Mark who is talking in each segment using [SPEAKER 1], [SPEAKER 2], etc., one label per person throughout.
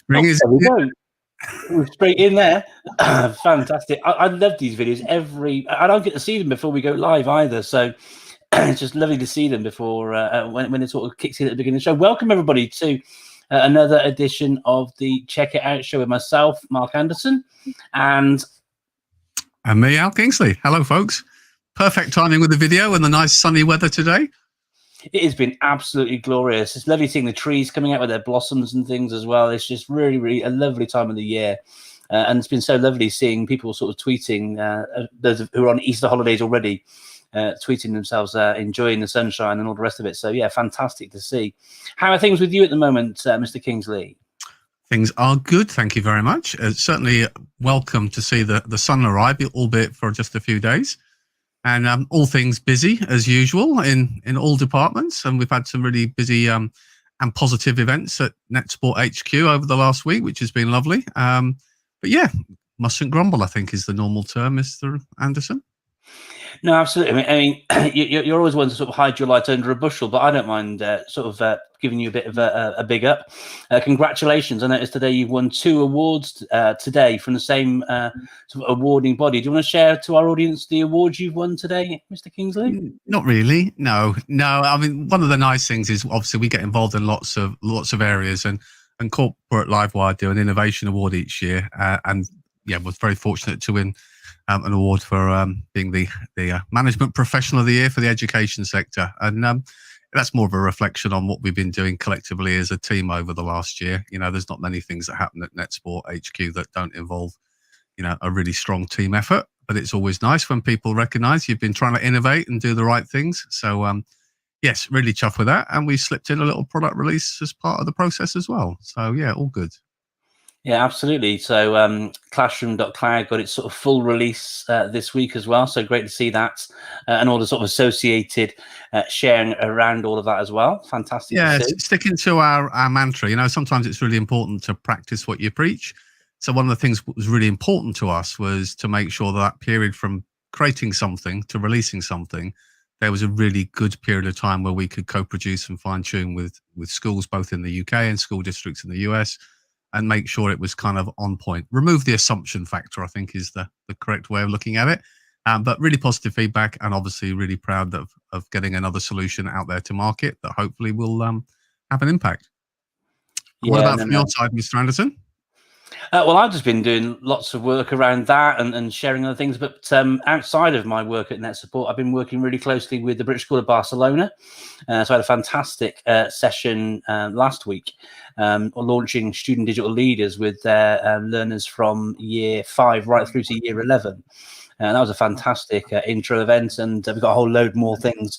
[SPEAKER 1] Ring is
[SPEAKER 2] there we go. We're straight in there. Fantastic. I love these videos. I don't get to see them before we go live either. So it's just lovely to see them before when it sort of kicks in at the beginning of the show. Welcome everybody to another edition of the Check It Out show with myself, Mark Anderson, and
[SPEAKER 1] me, Al Kingsley. Hello, folks. Perfect timing with the video and the nice sunny weather today.
[SPEAKER 2] It has been absolutely glorious. It's lovely seeing the trees coming out with their blossoms and things as well. It's just really, really a lovely time of the year. And it's been so lovely seeing people sort of tweeting, those who are on Easter holidays already, tweeting themselves, enjoying the sunshine and all the rest of it. So, yeah, fantastic to see. How are things with you at the moment, Mr. Kingsley?
[SPEAKER 1] Things are good, thank you very much. Certainly welcome to see the sun arrive, albeit for just a few days. And all things busy as usual in all departments. And we've had some really busy and positive events at NetSupport HQ over the last week, which has been lovely. But yeah, mustn't grumble, I think, is the normal term, Mr. Anderson.
[SPEAKER 2] No, absolutely. I mean, you're always one to sort of hide your light under a bushel, but I don't mind giving you a bit of a big up. Congratulations. I noticed today you've won 2 awards today from the same sort of awarding body. Do you want to share to our audience the awards you've won today, Mr. Kingsley?
[SPEAKER 1] Not really. No. I mean, one of the nice things is obviously we get involved in lots of areas, and Corporate Livewire do an innovation award each year. And yeah, was very fortunate to win an award for being the management professional of the year for the education sector. And that's more of a reflection on what we've been doing collectively as a team over the last year. You know, there's not many things that happen at NetSupport HQ that don't involve, you know, a really strong team effort. But it's always nice when people recognise you've been trying to innovate and do the right things. So, yes, really chuffed with that. And we slipped in a little product release as part of the process as well. So, yeah, all good.
[SPEAKER 2] Yeah, absolutely. So Classroom.cloud got its sort of full release this week as well. So great to see that and all the sort of associated sharing around all of that as well. Fantastic.
[SPEAKER 1] Yeah, sticking to our mantra, you know, sometimes it's really important to practice what you preach. So one of the things that was really important to us was to make sure that period from creating something to releasing something, there was a really good period of time where we could co-produce and fine-tune with schools both in the UK and school districts in the US, and make sure it was kind of on point. Remove the assumption factor, I think, is the correct way of looking at it. But really positive feedback, and obviously really proud of getting another solution out there to market that hopefully will have an impact. Yeah, what about from your side, Mr. Anderson?
[SPEAKER 2] Well, I've just been doing lots of work around that and sharing other things. But outside of my work at NetSupport, I've been working really closely with the British School of Barcelona. So I had a fantastic session last week launching student digital leaders with their learners from year 5 right through to year 11. And that was a fantastic intro event, and we've got a whole load more things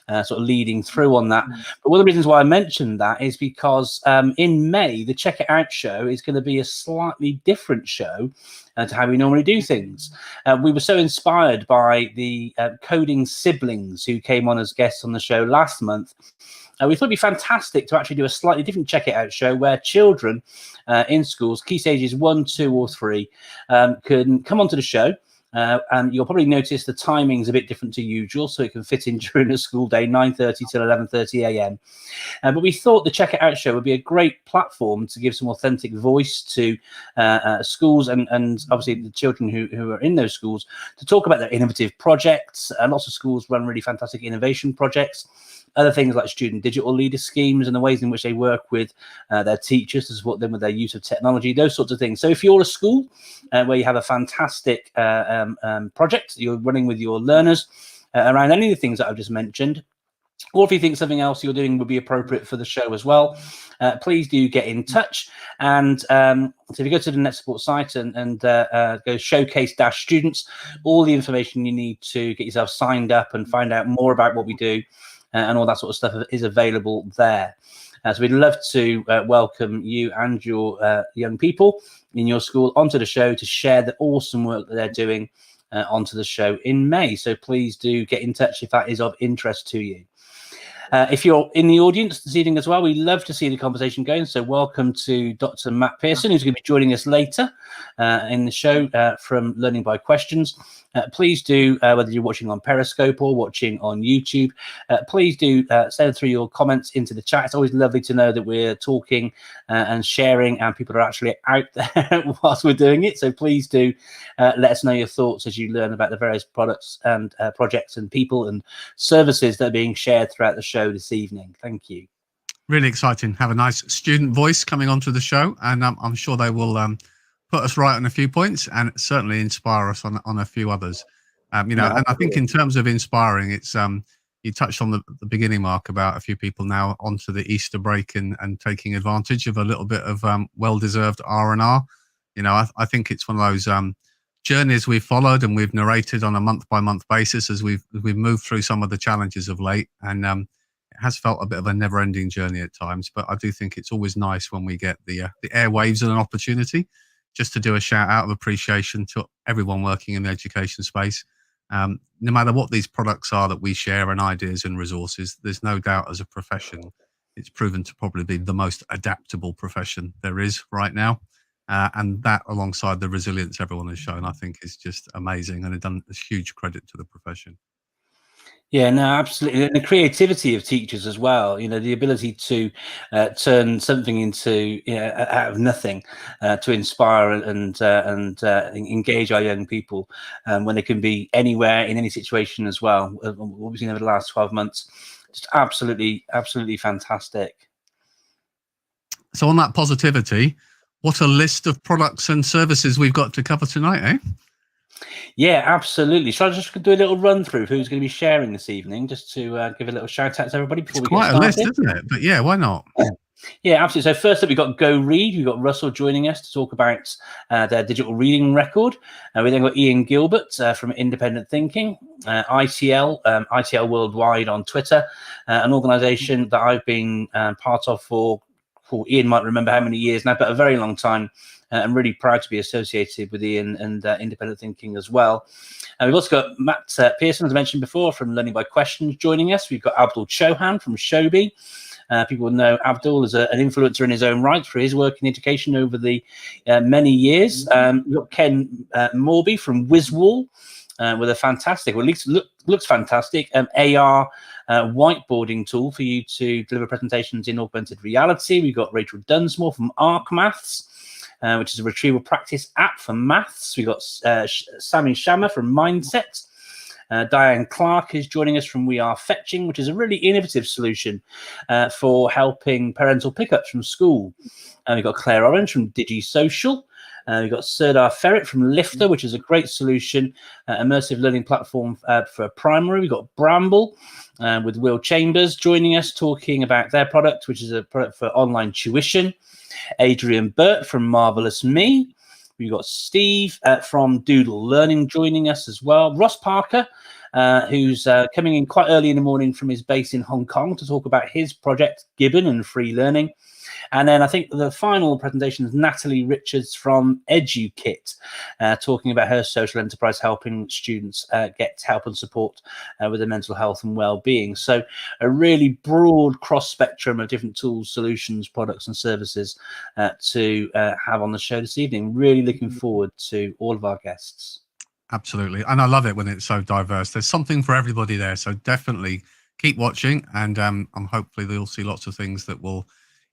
[SPEAKER 2] sort of leading through on that. But one of the reasons why I mentioned that is because in May, the Check It Out show is going to be a slightly different show to how we normally do things. We were so inspired by the coding siblings who came on as guests on the show last month. We thought it'd be fantastic to actually do a slightly different Check It Out show where children in schools, key stages 1, 2, or 3, can come onto the show. And you'll probably notice the timing's a bit different to usual, so it can fit in during a school day, 9:30 till 11:30 a.m. But we thought the Check It Out show would be a great platform to give some authentic voice to schools and obviously the children who are in those schools to talk about their innovative projects. Lots of schools run really fantastic innovation projects. Other things like student digital leader schemes and the ways in which they work with their teachers to support them with their use of technology, those sorts of things. So if you're a school where you have a fantastic project that you're running with your learners around any of the things that I've just mentioned, or if you think something else you're doing would be appropriate for the show as well, please do get in touch. And so if you go to the NetSupport site and go showcase-students, all the information you need to get yourself signed up and find out more about what we do and all that sort of stuff is available there. So we'd love to welcome you and your young people in your school onto the show to share the awesome work that they're doing onto the show in May. So please do get in touch if that is of interest to you. If you're in the audience this evening as well, we love to see the conversation going. So welcome to Dr. Matt Pearson, who's going to be joining us later in the show from Learning by Questions. Please do, whether you're watching on Periscope or watching on YouTube, please do send through your comments into the chat. It's always lovely to know that we're talking and sharing and people are actually out there whilst we're doing it. So please do let us know your thoughts as you learn about the various products and projects and people and services that are being shared throughout the show this evening. Thank you.
[SPEAKER 1] Really exciting. Have a nice student voice coming onto the show, and I'm sure they will put us right on a few points and certainly inspire us on a few others. You know, and I think in terms of inspiring, it's you touched on the beginning, Mark, about a few people now onto the Easter break and taking advantage of a little bit of well-deserved R&R. You know, I think it's one of those journeys we've followed and we've narrated on a month-by-month basis as we've moved through some of the challenges of late, and it has felt a bit of a never-ending journey at times. But I do think it's always nice when we get the airwaves and an opportunity just to do a shout out of appreciation to everyone working in the education space. No matter what these products are that we share and ideas and resources, there's no doubt as a profession, it's proven to probably be the most adaptable profession there is right now. And that, alongside the resilience everyone has shown, I think is just amazing, and it's done a huge credit to the profession.
[SPEAKER 2] Yeah, no, absolutely. And the creativity of teachers as well, you know, the ability to turn something into, you know, out of nothing to inspire and engage our young people when they can be anywhere in any situation as well. What we've seen over the last 12 months, just absolutely fantastic.
[SPEAKER 1] So on that positivity, what a list of products and services we've got to cover tonight, eh?
[SPEAKER 2] Yeah, absolutely. Shall I just do a little run through who's going to be sharing this evening, just to give a little shout out to everybody before we get started?
[SPEAKER 1] Quite a list, isn't it? But yeah, why not?
[SPEAKER 2] Yeah, absolutely. So first up, we've got Go Read. We've got Russell joining us to talk about their digital reading record. We then got Ian Gilbert from Independent Thinking, ITL Worldwide on Twitter, an organisation that I've been part of for Ian might remember how many years now, but a very long time. I'm really proud to be associated with Ian and Independent Thinking as well. And we've also got Matt Pearson, as I mentioned before, from Learning by Questions joining us. We've got Abdul Chauhan from Shobi. People will know Abdul as an influencer in his own right for his work in education over the many years. We've got Ken Morby from Wizwall with a fantastic, or at least looks fantastic, AR whiteboarding tool for you to deliver presentations in augmented reality. We've got Rachel Dunsmore from Arc Maths, which is a retrieval practice app for maths. We've got Sami Shamma from Mindset. Diane Clark is joining us from We Are Fetching, which is a really innovative solution for helping parental pickups from school. We've got Claire Orange from DigiSocial. We've got Serdar Ferret from Lifter, which is a great solution, immersive learning platform for primary. We've got Bramble with Will Chambers joining us, talking about their product, which is a product for online tuition. Adrian Burt from Marvelous Me. We've got Steve from Doodle Learning joining us as well. Ross Parker, who's coming in quite early in the morning from his base in Hong Kong to talk about his project, Gibbon and Free Learning. And then I think the final presentation is Natalie Richards from EduKit, talking about her social enterprise helping students get help and support with their mental health and well-being. So a really broad cross-spectrum of different tools, solutions, products and services to have on the show this evening. Really looking forward to all of our guests.
[SPEAKER 1] Absolutely. And I love it when it's so diverse. There's something for everybody there. So definitely keep watching, and I'm hopefully you'll see lots of things that will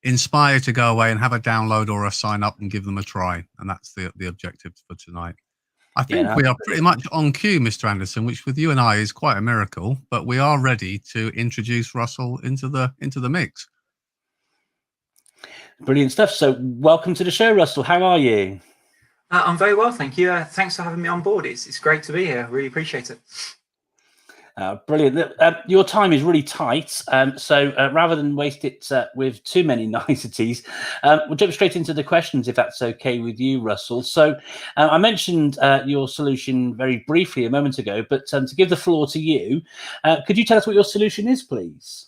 [SPEAKER 1] inspire to go away and have a download or a sign up and give them a try. And that's the objective for tonight. I think we are pretty much on cue, Mr. Anderson, which with you and I is quite a miracle, but we are ready to introduce Russell into the mix.
[SPEAKER 2] Brilliant stuff. So welcome to the show, Russell. How are you?
[SPEAKER 3] I'm very well, thank you. Thanks for having me on board. It's great to be here. Really appreciate it.
[SPEAKER 2] Brilliant. Your time is really tight, so rather than waste it with too many niceties, we'll jump straight into the questions, if that's okay with you, Russell. So I mentioned your solution very briefly a moment ago, but to give the floor to you, could you tell us what your solution is, please?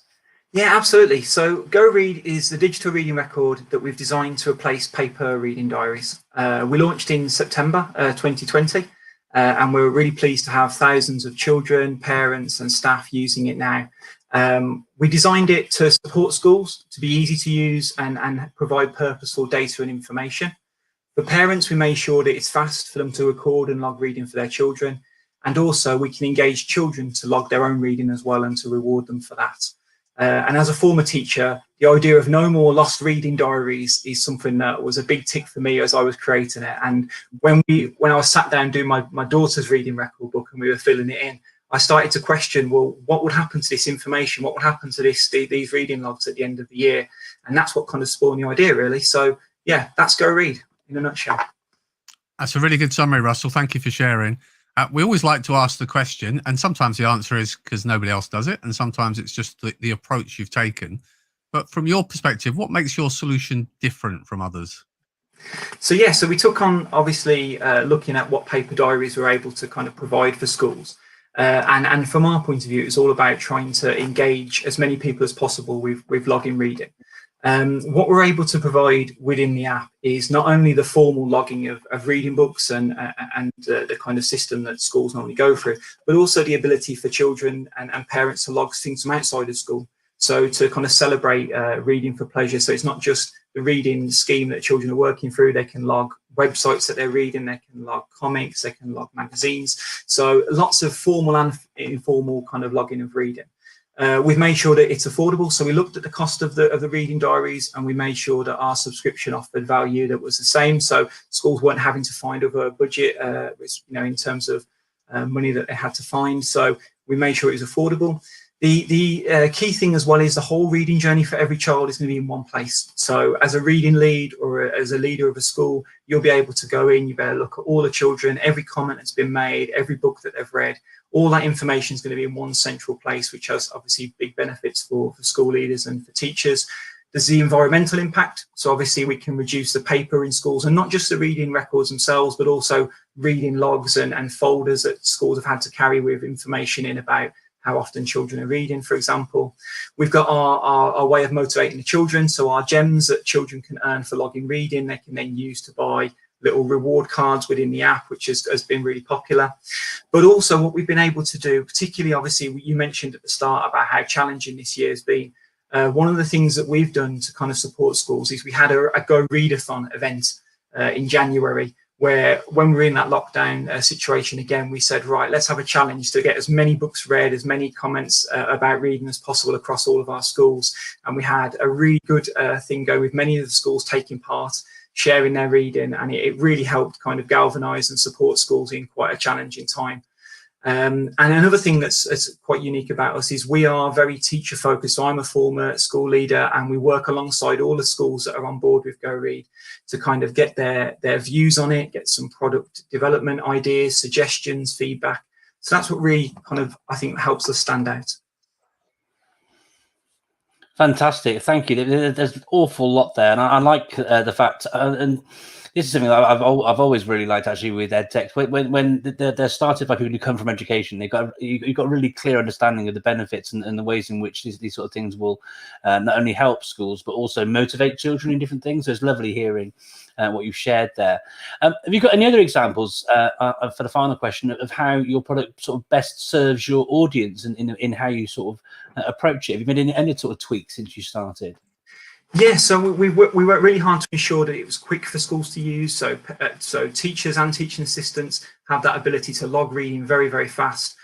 [SPEAKER 3] Yeah, absolutely. So Go Read is the digital reading record that we've designed to replace paper reading diaries. We launched in September 2020. And we're really pleased to have thousands of children, parents and staff using it now. We designed it to support schools, to be easy to use and provide purposeful data and information. For parents, we made sure that it's fast for them to record and log reading for their children. And also we can engage children to log their own reading as well and to reward them for that. And as a former teacher, the idea of no more lost reading diaries is something that was a big tick for me as I was creating it. And when I was sat down doing my daughter's reading record book and we were filling it in, I started to question, well, what would happen to this information? What would happen to these reading logs at the end of the year? And that's what kind of spawned the idea, really. So yeah, that's Go Read in a nutshell.
[SPEAKER 1] That's a really good summary, Russell. Thank you for sharing. We always like to ask the question, and sometimes the answer is because nobody else does it, and sometimes it's just the approach you've taken. But from your perspective, what makes your solution different from others?
[SPEAKER 3] So yeah, so we took on obviously looking at what paper diaries we're able to kind of provide for schools. And from our point of view, it's all about trying to engage as many people as possible with login reading. What we're able to provide within the app is not only the formal logging of reading books and the kind of system that schools normally go through, but also the ability for children and parents to log things from outside of school. So to kind of celebrate reading for pleasure. So it's not just the reading scheme that children are working through. They can log websites that they're reading, they can log comics, they can log magazines. So lots of formal and informal kind of logging of reading. We've made sure that it's affordable. So we looked at the cost of the reading diaries and we made sure that our subscription offered value that was the same. So schools weren't having to find over budget, in terms of money that they had to find. So we made sure it was affordable. The key thing as well is the whole reading journey for every child is going to be in one place. So as a reading lead or as a leader of a school, you'll be able to go in, you better look at all the children, every comment that's been made, every book that they've read. All that information is going to be in one central place, which has obviously big benefits for school leaders and for teachers. There's the environmental impact. So obviously we can reduce the paper in schools, and not just the reading records themselves, but also reading logs and folders that schools have had to carry with information in about how often children are reading, for example. We've got our way of motivating the children. So our gems that children can earn for logging reading, they can then use to buy little reward cards within the app, which has been really popular. But also what we've been able to do, particularly obviously you mentioned at the start about how challenging this year has been. One of the things that we've done to kind of support schools is we had a Go Readathon event in January, where when we were in that lockdown situation again, we said, right, let's have a challenge to get as many books read, as many comments about reading as possible across all of our schools. And we had a really good thing go with many of the schools taking part, sharing their reading, and it really helped kind of galvanise and support schools in quite a challenging time. And another thing that's quite unique about us is we are very teacher focused. So I'm a former school leader and we work alongside all the schools that are on board with Go Read to kind of get their views on it, get some product development ideas, suggestions, feedback. So that's what really kind of, I think, helps us stand out.
[SPEAKER 2] Fantastic, thank you. There's an awful lot there, and I like the fact, and this is something that I've always really liked actually with EdTech. When they're started by people who come from education, you've got a really clear understanding of the benefits and the ways in which these sort of things will not only help schools but also motivate children in different things. So it's lovely hearing what you've shared there. Have you got any other examples for the final question of how your product sort of best serves your audience and in how you sort of approach it? Have you made any sort of tweaks since you started?
[SPEAKER 3] Yeah, so we worked really hard to ensure that it was quick for schools to use. So teachers and teaching assistants have that ability to log reading very, very fast.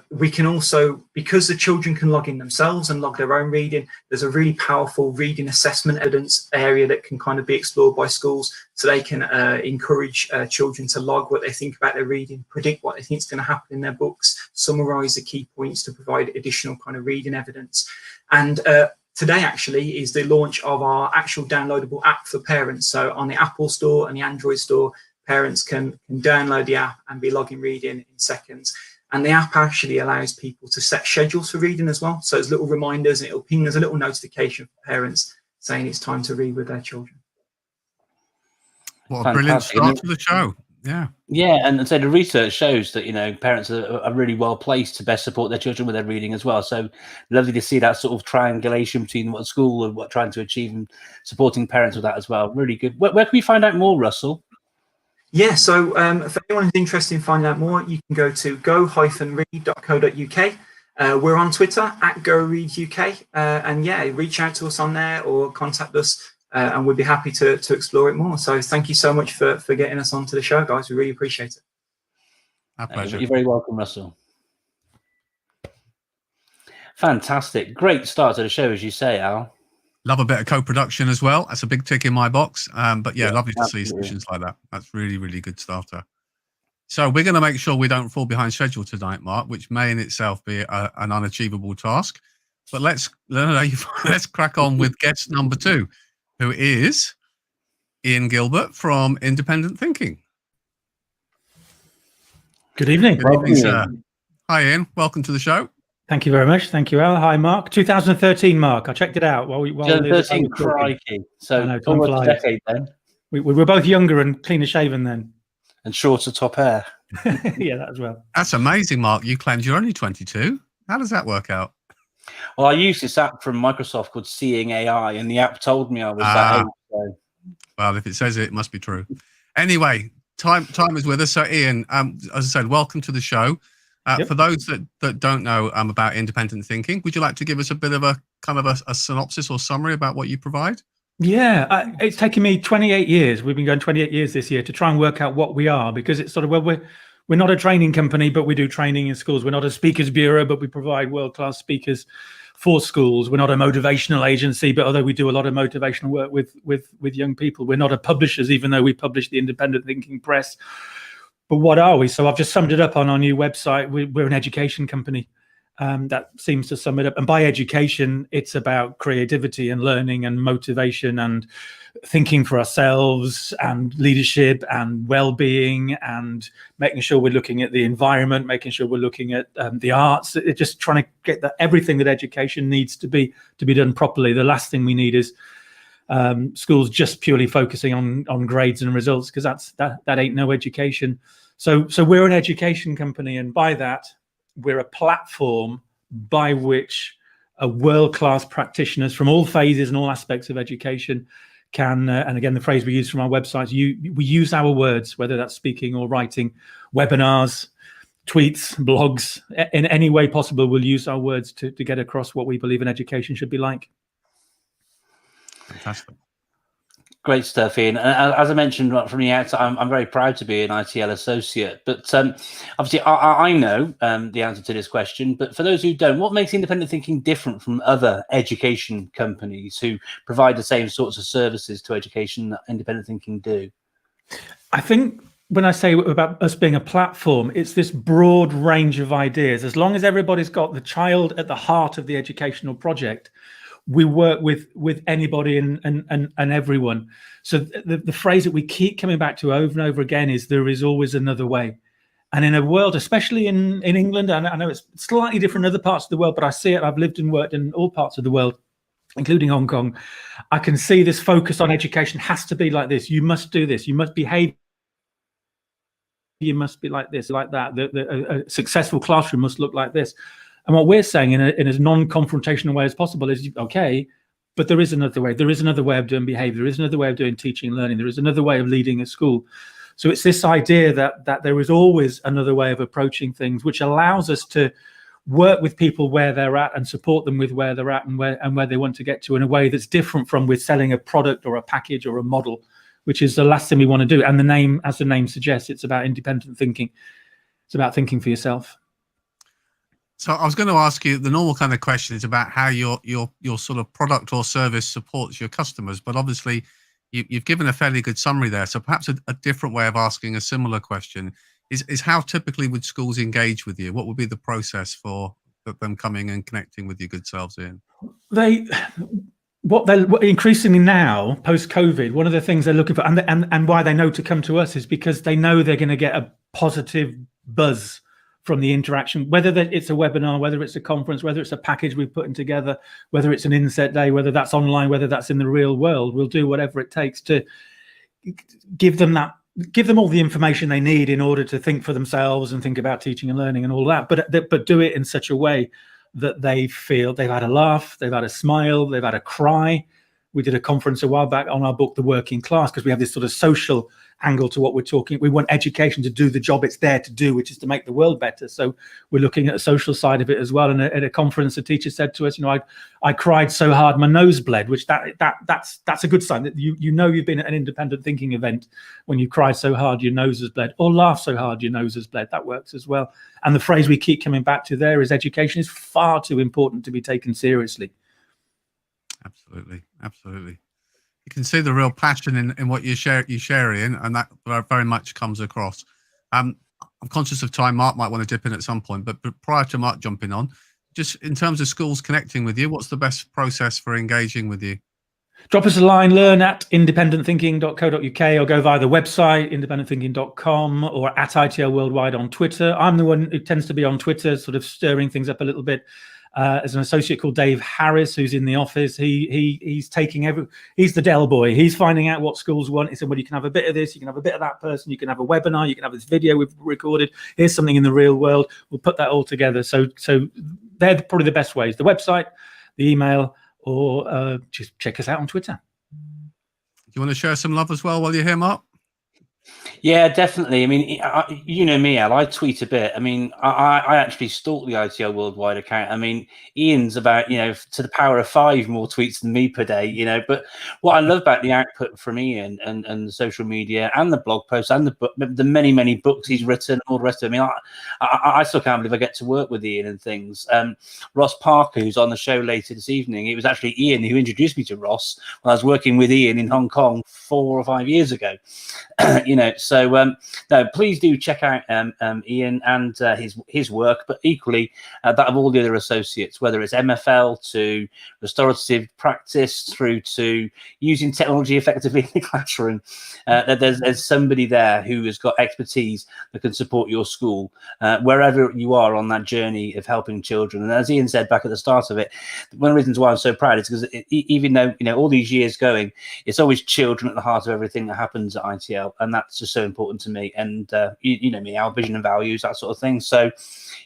[SPEAKER 3] We can also, because the children can log in themselves and log their own reading, there's a really powerful reading assessment evidence area that can kind of be explored by schools, so they can encourage children to log what they think about their reading, predict what they think is going to happen in their books, summarise the key points to provide additional kind of reading evidence. And today actually is the launch of our actual downloadable app for parents. So on the Apple Store and the Android Store, parents can download the app and be logging reading in seconds. And the app actually allows people to set schedules for reading as well. So there's little reminders, and it'll ping as a little notification for parents saying it's time to read with their children.
[SPEAKER 1] What a brilliant start to the show. Yeah.
[SPEAKER 2] Yeah, and so the research shows that, parents are really well placed to best support their children with their reading as well. So lovely to see that sort of triangulation between what school and what trying to achieve and supporting parents with that as well. Really good. Where can we find out more, Russell?
[SPEAKER 3] Yeah, so for anyone who's interested in finding out more, you can go to go-read.co.uk. We're on Twitter @GoReadUK, and yeah, reach out to us on there or contact us, and we'd be happy to explore it more. So thank you so much for getting us onto the show, guys. We really appreciate it.
[SPEAKER 1] Our pleasure.
[SPEAKER 2] You're very welcome, Russell. Fantastic. Great start to the show, as you say, Al.
[SPEAKER 1] Love a bit of co-production as well. That's a big tick in my box. But yeah, lovely to see
[SPEAKER 2] absolutely.
[SPEAKER 1] sessions like that. That's really, really good starter. So we're going to make sure we don't fall behind schedule tonight, Mark, which may in itself be an unachievable task. But let's crack on with guest number 2, who is Ian Gilbert from Independent Thinking.
[SPEAKER 4] Good evening.
[SPEAKER 1] Good evening, sir. Hi, Ian. Welcome to the show.
[SPEAKER 4] Thank you very much. Thank you, Al. Hi, Mark. 2013, Mark. I checked it out while
[SPEAKER 2] 2013, crikey. So almost a decade then.
[SPEAKER 4] We were both younger and cleaner shaven then.
[SPEAKER 2] And shorter top hair.
[SPEAKER 4] Yeah, that as well.
[SPEAKER 1] That's amazing, Mark. You claimed you're only 22. How does that work out?
[SPEAKER 2] Well, I used this app from Microsoft called Seeing AI, and the app told me I was that age. So.
[SPEAKER 1] Well, if it says it must be true. Anyway, time is with us. So, Ian, as I said, welcome to the show.
[SPEAKER 4] Yep.
[SPEAKER 1] For those that don't know about Independent Thinking, would you like to give us a bit of a kind of a synopsis or summary about what you provide?
[SPEAKER 4] Yeah, it's taken me 28 years. We've been going 28 years this year to try and work out what we are, because it's sort of, well, we're not a training company, but we do training in schools. We're not a speakers bureau, but we provide world-class speakers for schools. We're not a motivational agency, but although we do a lot of motivational work with young people. We're not a publishers, even though we publish the Independent Thinking Press. But what are we? So I've just summed it up on our new website. We're an education company. That seems to sum it up. And by education, it's about creativity and learning and motivation and thinking for ourselves and leadership and well-being and making sure we're looking at the environment, making sure we're looking at the arts. It's just trying to get everything that education needs to be done properly. The last thing we need is schools just purely focusing on grades and results, because that ain't no education. So we're an education company, and by that, we're a platform by which world-class practitioners from all phases and all aspects of education can, and again, the phrase we use from our websites, we use our words, whether that's speaking or writing, webinars, tweets, blogs, in any way possible, we'll use our words to get across what we believe an education should be like.
[SPEAKER 1] Fantastic.
[SPEAKER 2] Great stuff, Ian. As I mentioned from the outset, I'm very proud to be an ITL associate. But obviously, I know the answer to this question. But for those who don't, what makes Independent Thinking different from other education companies who provide the same sorts of services to education that Independent Thinking do?
[SPEAKER 4] I think when I say about us being a platform, it's this broad range of ideas. As long as everybody's got the child at the heart of the educational project, we work with anybody and everyone. So the phrase that we keep coming back to over and over again is there is always another way. And in a world, especially in England, and I know it's slightly different in other parts of the world, but I see it. I've lived and worked in all parts of the world, including Hong Kong. I can see this focus on education has to be like this. You must do this. You must behave. You must be like this, like that. A successful classroom must look like this. And what we're saying in as non-confrontational way as possible is, okay, but there is another way. There is another way of doing behavior. There is another way of doing teaching and learning. There is another way of leading a school. So it's this idea that there is always another way of approaching things, which allows us to work with people where they're at and support them with where they're at and where they want to get to in a way that's different from with selling a product or a package or a model, which is the last thing we want to do. And the name, as the name suggests, it's about independent thinking. It's about thinking for yourself.
[SPEAKER 1] So I was going to ask you, the normal kind of question is about how your sort of product or service supports your customers, but obviously you've given a fairly good summary there. So perhaps a different way of asking a similar question is how typically would schools engage with you? What would be the process for them coming and connecting with your good selves, Ian?
[SPEAKER 4] What they're increasingly now, post-COVID, one of the things they're looking for, and why they know to come to us, is because they know they're going to get a positive buzz from the interaction, whether it's a webinar, whether it's a conference, whether it's a package we're putting together, whether it's an inset day, whether that's online, whether that's in the real world. We'll do whatever it takes to give them all the information they need in order to think for themselves and think about teaching and learning and all that, but do it in such a way that they feel they've had a laugh, they've had a smile, they've had a cry, we did a conference a while back on our book, The Working Class, because we have this sort of social angle to what we're talking. We want education to do the job it's there to do, which is to make the world better. So we're looking at the social side of it as well. And at a conference, a teacher said to us, I cried so hard my nose bled, which that's a good sign that you've been at an independent thinking event when you cry so hard your nose has bled, or laugh so hard your nose has bled. That works as well. And the phrase we keep coming back to there is education is far too important to be taken seriously.
[SPEAKER 1] Absolutely. You can see the real passion in what you share, Ian, and that very much comes across. I'm conscious of time. Mark might want to dip in at some point, but prior to Mark jumping on, just in terms of schools connecting with you, what's the best process for engaging with you?
[SPEAKER 4] Drop us a line, learn@independentthinking.co.uk, or go via the website, independentthinking.com, or at ITL Worldwide on Twitter. I'm the one who tends to be on Twitter, sort of stirring things up a little bit. There's an associate called Dave Harris who's in the office. He's taking he's the Dell boy. He's finding out what schools want. He said, well, you can have a bit of this, you can have a bit of that person, you can have a webinar, you can have this video we've recorded. Here's something in the real world. We'll put that all together. So they're probably the best ways: the website, the email, or just check us out on Twitter.
[SPEAKER 1] Do you want to share some love as well while you're here, Mark?
[SPEAKER 2] Yeah, definitely. I mean, you know me, Al, I tweet a bit. I mean, I actually stalk the ITL Worldwide account. I mean, Ian's about, to the power of 5 more tweets than me per day, but what I love about the output from Ian and the social media and the blog posts and the many, many books he's written, all the rest of it. I mean, I still can't believe I get to work with Ian and things. Ross Parker, who's on the show later this evening, it was actually Ian who introduced me to Ross when I was working with Ian in Hong Kong 4 or 5 years ago. So no, please do check out Ian and his work, but equally that of all the other associates, whether it's MFL to restorative practice through to using technology effectively in the classroom. There's somebody there who has got expertise that can support your school wherever you are on that journey of helping children. And as Ian said back at the start of it, one of the reasons why I'm so proud is because even though all these years going, it's always children at the heart of everything that happens at ITL, and that's just so important to me. And you know me, our vision and values, that sort of thing. So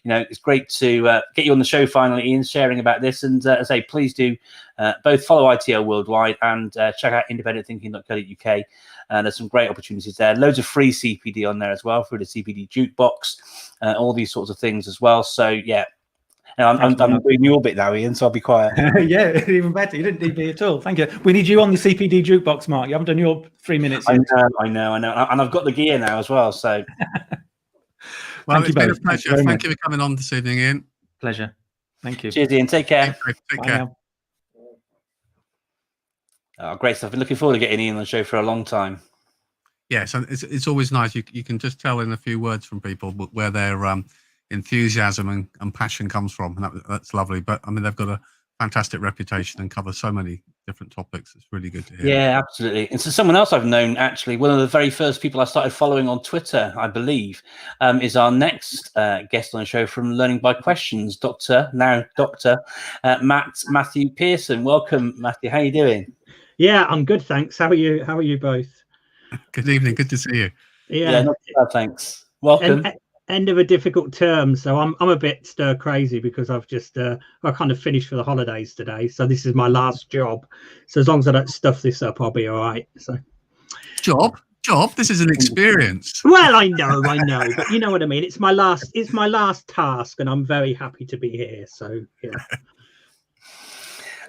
[SPEAKER 2] it's great to get you on the show finally, Ian, sharing about this. And as I say, please do both follow ITL Worldwide and check out independentthinking.co.uk. There's some great opportunities there. Loads of free CPD on there as well through the CPD jukebox, all these sorts of things as well. So yeah. I'm doing your bit now, Ian, so I'll be quiet.
[SPEAKER 4] Yeah, even better. You didn't need me at all. Thank you. We need you on the CPD jukebox, Mark. You haven't done your 3 minutes yet.
[SPEAKER 2] I know. And I've got the gear now as well. So,
[SPEAKER 1] well, it's been a pleasure. Thank you for coming on this evening, Ian.
[SPEAKER 4] Pleasure. Thank you.
[SPEAKER 2] Cheers, Ian. Take care.
[SPEAKER 1] Take care.
[SPEAKER 4] Now.
[SPEAKER 2] Oh, great stuff. I've been looking forward to getting Ian on the show for a long time.
[SPEAKER 1] Yes, and it's always nice. You can just tell in a few words from people where their enthusiasm and passion comes from, and that's lovely. But I mean, they've got a fantastic reputation and cover so many different topics. It's really good to hear.
[SPEAKER 2] Yeah, absolutely. And so someone else I've known, actually, one of the very first people I started following on Twitter, I believe, is our next guest on the show from Learning by Questions, Dr. Matthew Pearson. Welcome, Matthew. How are you doing?
[SPEAKER 5] Yeah, I'm good, thanks. How are you? How are you both? Good
[SPEAKER 1] evening. Good to see you.
[SPEAKER 2] Yeah, not too bad, thanks. Welcome.
[SPEAKER 5] End of a difficult term, so I'm a bit stir crazy because I've just I kind of finished for the holidays today, so this is my last job. So as long as I don't stuff this up, I'll be all right. So
[SPEAKER 1] job. This is an experience.
[SPEAKER 5] Well, I know, but you know what I mean. It's my last task, and I'm very happy to be here. So yeah.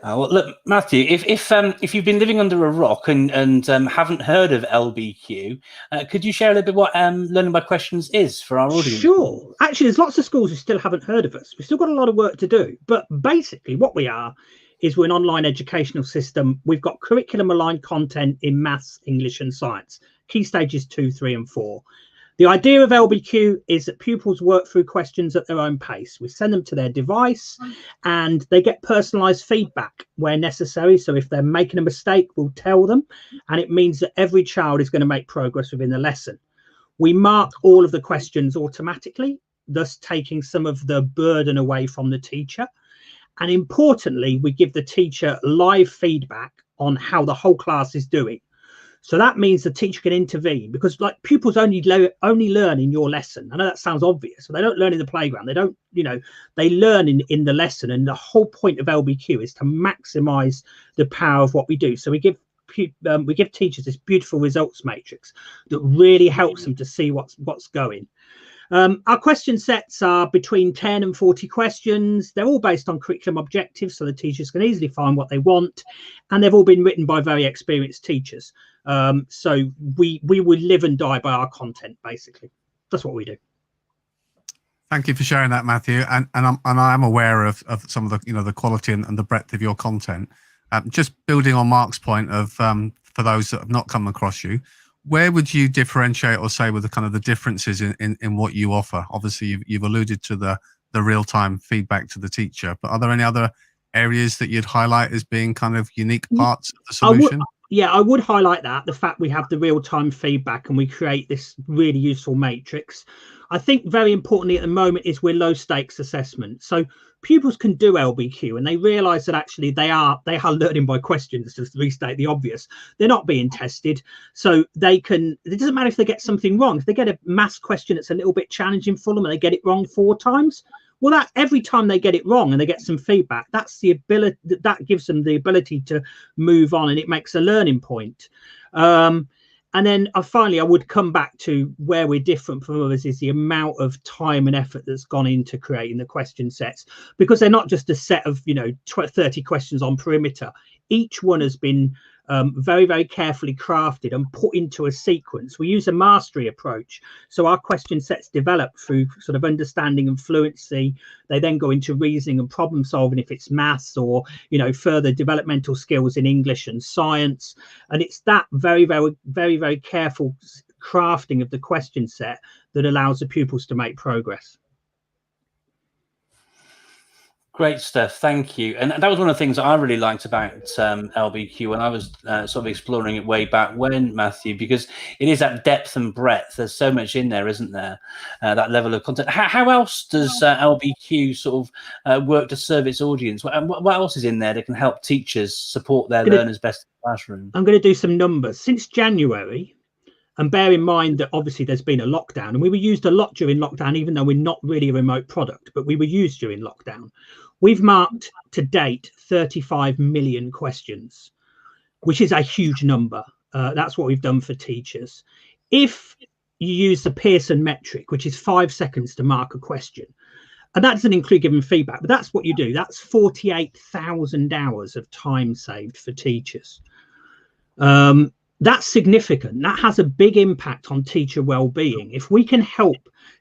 [SPEAKER 2] Well, look, Matthew, if you've been living under a rock and haven't heard of LBQ, could you share a little bit what Learning by Questions is for our audience?
[SPEAKER 5] Sure. Actually, there's lots of schools who still haven't heard of us. We've still got a lot of work to do. But basically, what we are is we're an online educational system. We've got curriculum-aligned content in maths, English, and science. Key stages 2, 3, and 4. The idea of LBQ is that pupils work through questions at their own pace. We send them to their device and they get personalised feedback where necessary. So if they're making a mistake, we'll tell them. And it means that every child is going to make progress within the lesson. We mark all of the questions automatically, thus taking some of the burden away from the teacher. And importantly, we give the teacher live feedback on how the whole class is doing. So that means the teacher can intervene, because like pupils only learn in your lesson. I know that sounds obvious, so they don't learn in the playground. They don't, they learn in the lesson. And the whole point of LBQ is to maximize the power of what we do. So we give teachers this beautiful results matrix that really helps them to see what's going. Our question sets are between 10 and 40 questions. They're all based on curriculum objectives, so the teachers can easily find what they want, and they've all been written by very experienced teachers. So we would live and die by our content, basically. That's what we do.
[SPEAKER 1] Thank you for sharing that, Matthew. And I am aware of some of the the quality and the breadth of your content. Just building on Mark's point of for those that have not come across you, where would you differentiate or say with the kind of the differences in what you offer? Obviously, you've alluded to the real-time feedback to the teacher, but are there any other areas that you'd highlight as being kind of unique parts of the solution?
[SPEAKER 5] I would highlight the fact we have the real-time feedback and we create this really useful matrix. I think very importantly at the moment is we're low stakes assessment. So pupils can do LBQ and they realize that actually they are learning by questions, to restate the obvious. They're not being tested. So it doesn't matter if they get something wrong. If they get a maths question that's a little bit challenging for them and they get it wrong 4 times, well, that every time they get it wrong and they get some feedback, that's the ability that gives them the ability to move on, and it makes a learning point. And then finally, I would come back to where we're different from others is the amount of time and effort that's gone into creating the question sets, because they're not just a set of 30 questions on perimeter. Each one has been very, very carefully crafted and put into a sequence. We use a mastery approach. So our question sets develop through sort of understanding and fluency. They then go into reasoning and problem solving if it's maths, or, further developmental skills in English and science. And it's that very, very, very, very careful crafting of the question set that allows the pupils to make progress.
[SPEAKER 2] Great stuff, thank you. And that was one of the things that I really liked about LBQ when I was sort of exploring it way back when, Matthew, because it is that depth and breadth. There's so much in there, isn't there? That level of content. How else does LBQ sort of work to serve its audience? What else is in there that can help teachers support their learners best in the classroom? I'm
[SPEAKER 5] going to do some numbers. Since January, and bear in mind that obviously there's been a lockdown, and we were used a lot during lockdown, even though we're not really a remote product, but we were used during lockdown. We've marked to date 35 million questions, which is a huge number. That's what we've done for teachers. If you use the Pearson metric, which is 5 seconds to mark a question, and that doesn't include giving feedback, but that's what you do. That's 48,000 hours of time saved for teachers. That's significant. That has a big impact on teacher well-being. If we can help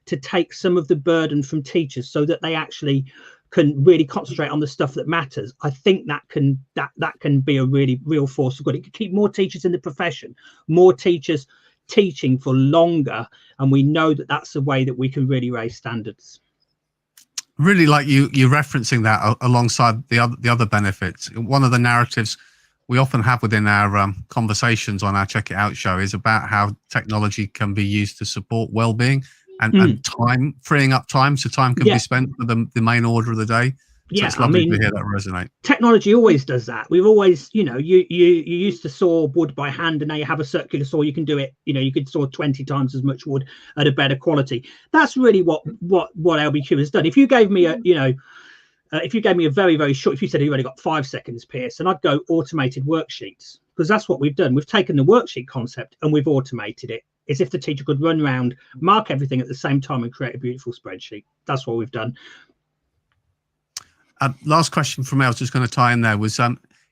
[SPEAKER 5] to take some of the burden from teachers so that they actually can really concentrate on the stuff that matters, I think that can be a really real force of good. It can keep more teachers in the profession, more teachers teaching for longer, and we know that that's the way that we can really raise standards.
[SPEAKER 1] Really like you referencing that alongside the other benefits. One of the narratives we often have within our conversations on our Check It Out show is about how technology can be used to support well-being and time, freeing up time, so time can be spent for the main order of the day. So it's lovely to hear that resonate.
[SPEAKER 5] Technology always does that. We've always, you used to saw wood by hand, and now you have a circular saw. You can do it. You could saw 20 times as much wood at a better quality. That's really what LBQ has done. If you gave me if you gave me a very, very short, if you said you've only got 5 seconds, Pierce, and I'd go automated worksheets, because that's what we've done. We've taken the worksheet concept and we've automated it, as if the teacher could run around, mark everything at the same time and create a beautiful spreadsheet. That's what we've done.
[SPEAKER 1] Last question from me, I was just going to tie in there, was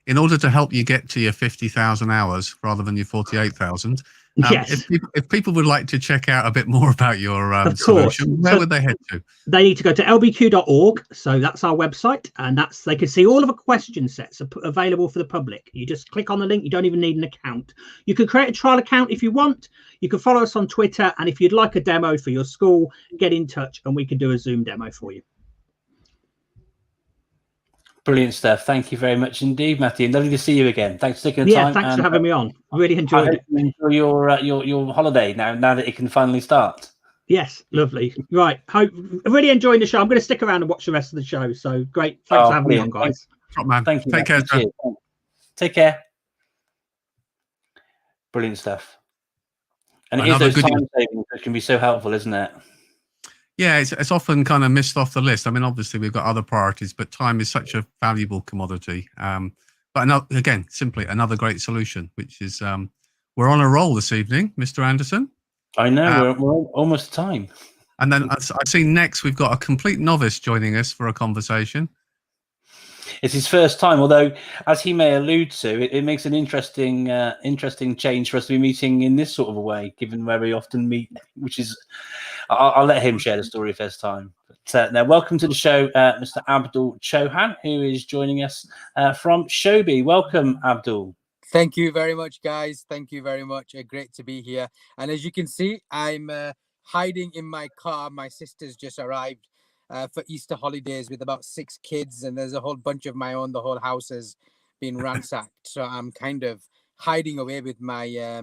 [SPEAKER 1] in order to help you get to your 50,000 hours rather than your 48,000,
[SPEAKER 5] yes.
[SPEAKER 1] If people would like to check out a bit more about your solution, where would they head to?
[SPEAKER 5] They need to go to lbq.org. So that's our website, and they can see all of the question sets are available for the public. You just click on the link. You don't even need an account. You can create a trial account if you want. You can follow us on Twitter, and if you'd like a demo for your school, get in touch and we can do a Zoom demo for you.
[SPEAKER 2] Brilliant stuff. Thank you very much indeed, Matthew. Lovely to see you again. Thanks for taking the time.
[SPEAKER 5] Yeah, thanks for having me on. Really enjoyed it.
[SPEAKER 2] You enjoy your holiday now that it can finally start.
[SPEAKER 5] Yes, lovely. Right. I'm really enjoying the show. I'm going to stick around and watch the rest of the show. So great. Thanks for having me on, guys.
[SPEAKER 1] Top man.
[SPEAKER 2] Thank you.
[SPEAKER 1] Take care.
[SPEAKER 2] Take care. Brilliant stuff. And it is
[SPEAKER 1] Another
[SPEAKER 2] those
[SPEAKER 1] good
[SPEAKER 2] time savings that can be so helpful, isn't it?
[SPEAKER 1] Yeah, it's often kind of missed off the list. I mean, obviously we've got other priorities, but time is such a valuable commodity. But again, simply another great solution, which is we're on a roll this evening, Mr. Anderson.
[SPEAKER 2] I know, we're almost time.
[SPEAKER 1] And then I see next we've got a complete novice joining us for a conversation.
[SPEAKER 2] It's his first time, although, as he may allude to, it makes an interesting change for us to be meeting in this sort of a way, given where we often meet, which is, I'll let him share the story first time. But now, welcome to the show, Mr. Abdul Chauhan, who is joining us from Shobi. Welcome, Abdul.
[SPEAKER 6] Thank you very much, guys. Thank you very much. Great to be here. And as you can see, I'm hiding in my car. My sister's just arrived for Easter holidays with about 6 kids, and there's a whole bunch of my own. The whole house has been ransacked. So I'm kind of hiding away with my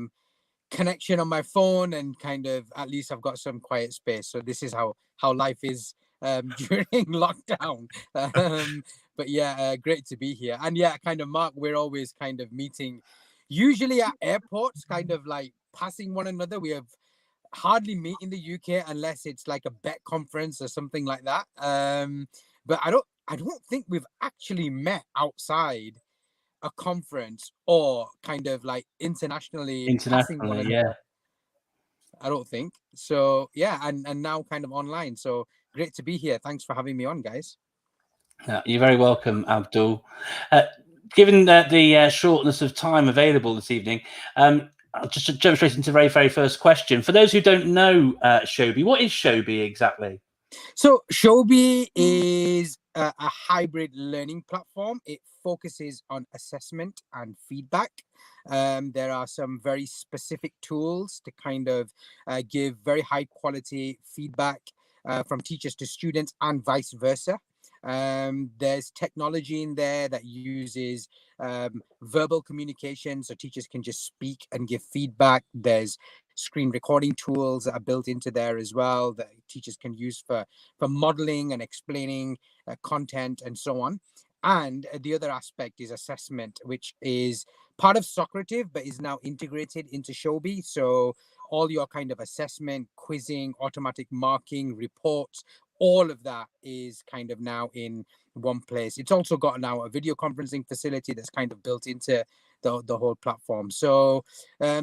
[SPEAKER 6] connection on my phone, and kind of at least I've got some quiet space. So this is how life is during lockdown. But yeah, great to be here. And yeah, kind of Mark, we're always kind of meeting, usually at airports, kind of like passing one another. We have hardly meet in the UK unless it's like a bet conference or something like that. But I don't think we've actually met outside a conference or kind of like internationally passing one another.
[SPEAKER 2] Yeah.
[SPEAKER 6] I don't think so. Yeah, and now kind of online. So great to be here. Thanks for having me on, guys.
[SPEAKER 2] You're very welcome, Abdul. Given the shortness of time available this evening, I'll just jump straight into the very, very first question. For those who don't know Shobi, what is Shobi exactly?
[SPEAKER 6] So Shobi is a hybrid learning platform. It focuses on assessment and feedback. There are some very specific tools to kind of give very high quality feedback from teachers to students and vice versa. There's technology in there that uses verbal communication, so teachers can just speak and give feedback. There's screen recording tools that are built into there as well that teachers can use for modeling and explaining content and so on. And the other aspect is assessment, which is part of Socrative, but is now integrated into Shobi. So all your kind of assessment, quizzing, automatic marking, reports, all of that is kind of now in one place. It's also got now a video conferencing facility that's kind of built into the whole platform. So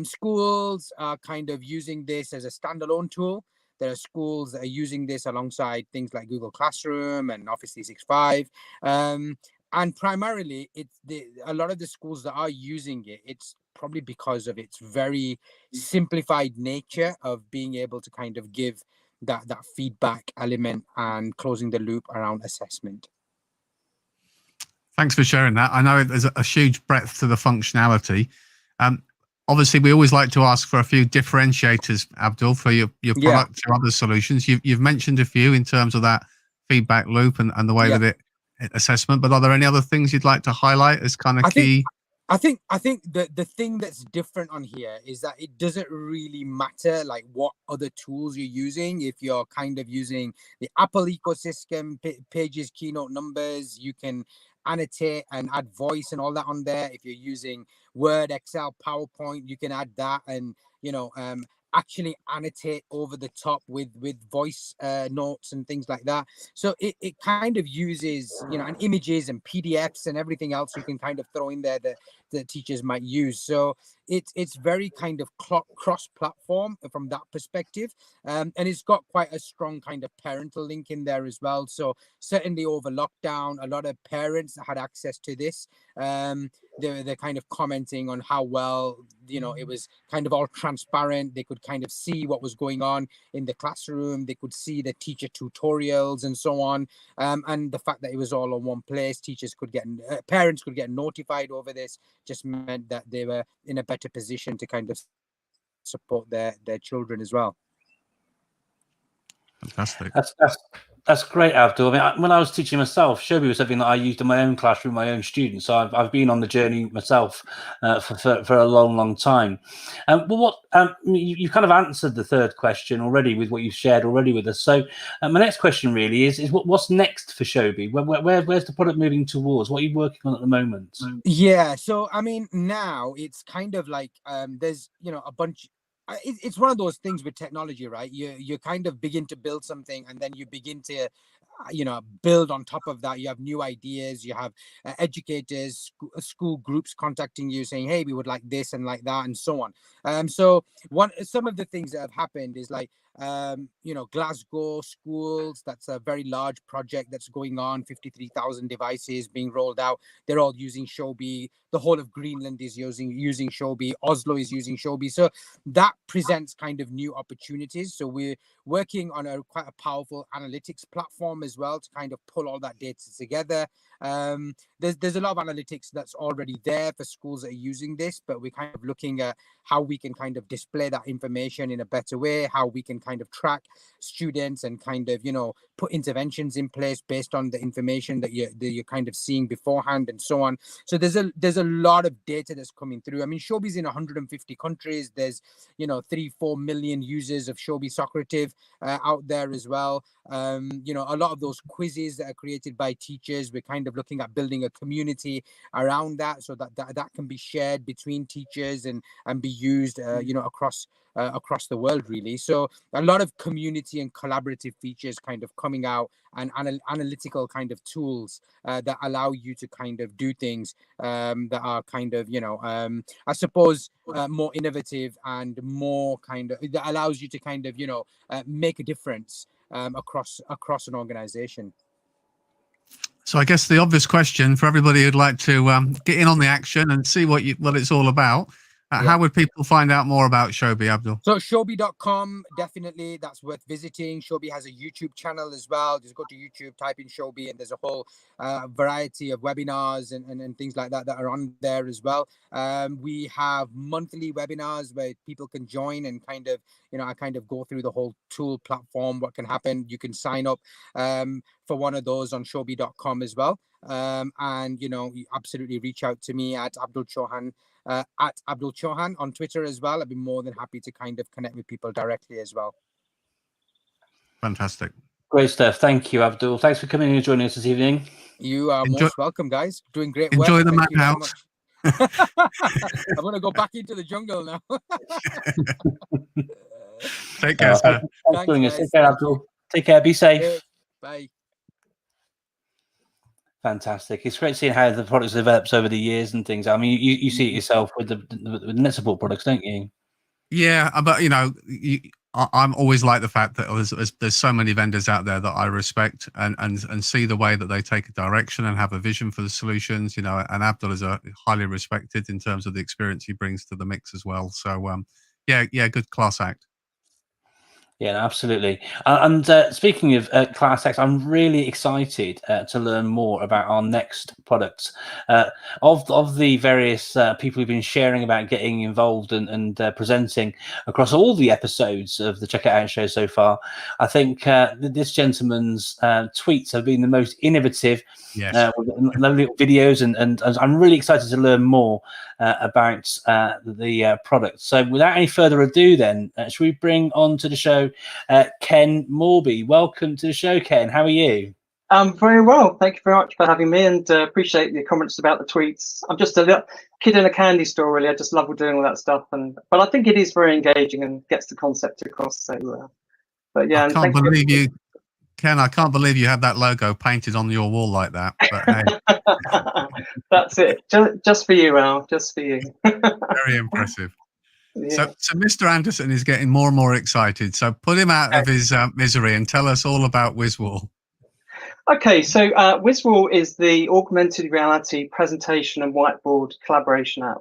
[SPEAKER 6] schools are kind of using this as a standalone tool. There are schools that are using this alongside things like Google Classroom and Office 365. And primarily, a lot of the schools that are using it, it's probably because of its very simplified nature of being able to kind of give that feedback element and closing the loop around assessment.
[SPEAKER 1] Thanks for sharing that. I know there's a huge breadth to the functionality. Obviously, we always like to ask for a few differentiators, Abdul, for your product or other solutions. You've mentioned a few in terms of that feedback loop and the way that it assessment, but are there any other things you'd like to highlight as kind of key?
[SPEAKER 6] I think the thing that's different on here is that it doesn't really matter like what other tools you're using. If you're kind of using the Apple ecosystem, Pages, Keynote, Numbers, you can annotate and add voice and all that on there. If you're using Word, Excel, PowerPoint, you can add that and actually annotate over the top with voice notes and things like that. So it kind of uses and images and PDFs and everything else you can kind of throw in there that the teachers might use. So it's very kind of cross-platform from that perspective, and it's got quite a strong kind of parental link in there as well. So certainly over lockdown, a lot of parents that had access to this, they're kind of commenting on how well it was kind of all transparent. They could kind of see what was going on in the classroom. They could see the teacher tutorials and so on, and the fact that it was all on one place, parents could get notified over this, just meant that they were in a better position to kind of support their children as well.
[SPEAKER 1] Fantastic.
[SPEAKER 2] That's great, Abdul. I mean, when I was teaching myself, Shobi was something that I used in my own classroom, my own students. So I've been on the journey myself for a long, long time. Well, you kind of answered the third question already with what you've shared already with us. So my next question really is what's next for Shobi? Where's the product moving towards? What are you working on at the moment?
[SPEAKER 6] Yeah, so I mean, now it's kind of like there's a bunch. It's one of those things with technology, right? You kind of begin to build something, and then you begin to build on top of that. You have new ideas. You have educators, school groups contacting you saying, hey, we would like this and like that, and so on. So some of the things that have happened is like Glasgow schools. That's a very large project that's going on. 53,000 devices being rolled out. They're all using Shobi. The whole of Greenland is using Shobi. Oslo is using Shobi. So that presents kind of new opportunities. So we're working on quite a powerful analytics platform as well to kind of pull all that data together. There's a lot of analytics that's already there for schools that are using this, but we're kind of looking at how we can kind of display that information in a better way, how we can kind of track students and kind of put interventions in place based on the information that you're kind of seeing beforehand and so on. So there's a lot of data that's coming through. I mean, Shobi's in 150 countries. There's 3-4 million users of Shobi Socrative out there as well. A lot of those quizzes that are created by teachers, we're kind of looking at building a community around that so that can be shared between teachers and be used across the world, really. So a lot of community and collaborative features kind of coming out, and analytical kind of tools that allow you to kind of do things that are kind of I suppose more innovative and more kind of that allows you to kind of make a difference across an organization.
[SPEAKER 1] So I guess the obvious question for everybody who'd like to get in on the action and see what it's all about, how would people find out more about Shobi, Abdul?
[SPEAKER 6] So Shobi.com, definitely, that's worth visiting. Shobi has a YouTube channel as well. Just go to YouTube, type in Shobi, and there's a whole variety of webinars and things like that are on there as well. We have monthly webinars where people can join and kind of, I kind of go through the whole tool platform, what can happen. You can sign up for one of those on Shobi.com as well. And, you absolutely reach out to me at Abdul Chauhan. At Abdul Chauhan on Twitter as well. I'd be more than happy to kind of connect with people directly as well.
[SPEAKER 1] Fantastic.
[SPEAKER 2] Great stuff. Thank you, Abdul. Thanks for coming in and joining us this evening.
[SPEAKER 6] You are most welcome, guys. Doing great work.
[SPEAKER 1] Enjoy the madhouse.
[SPEAKER 6] I'm going to go back into the jungle now.
[SPEAKER 1] Take care, sir.
[SPEAKER 2] Thanks for joining us. Take care, Abdul. Take care. Be safe.
[SPEAKER 6] Bye.
[SPEAKER 2] Fantastic. It's great seeing how the products develops over the years and things. I mean, you see it yourself with the NetSupport products, don't you?
[SPEAKER 1] Yeah, but I'm always like the fact that there's so many vendors out there that I respect and see the way that they take a direction and have a vision for the solutions. And Abdul is highly respected in terms of the experience he brings to the mix as well. So good class act. Yeah,
[SPEAKER 2] absolutely. And speaking of class X, I'm really excited to learn more about our next products. Of the various people who've been sharing about getting involved and presenting across all the episodes of the Check It Out show so far, I think this gentleman's tweets have been the most innovative.
[SPEAKER 1] Yes.
[SPEAKER 2] With lovely little videos, and I'm really excited to learn more about the product. So without any further ado, then, should we bring on to the show Ken Morby? Welcome to the show, Ken. How are you?
[SPEAKER 7] I'm very well. Thank you very much for having me, and appreciate the comments about the tweets. I'm just a little kid in a candy store, really. I just love doing all that stuff, but I think it is very engaging and gets the concept across. So, but yeah,
[SPEAKER 1] I can't believe you. Ken, I can't believe you have that logo painted on your wall like that. But hey.
[SPEAKER 7] That's it. Just for you, Al. Just for you.
[SPEAKER 1] Very impressive.
[SPEAKER 7] Yeah.
[SPEAKER 1] So Mr. Anderson is getting more and more excited. So put him out of his misery and tell us all about WizWall.
[SPEAKER 7] Okay, so WizWall is the augmented reality presentation and whiteboard collaboration app.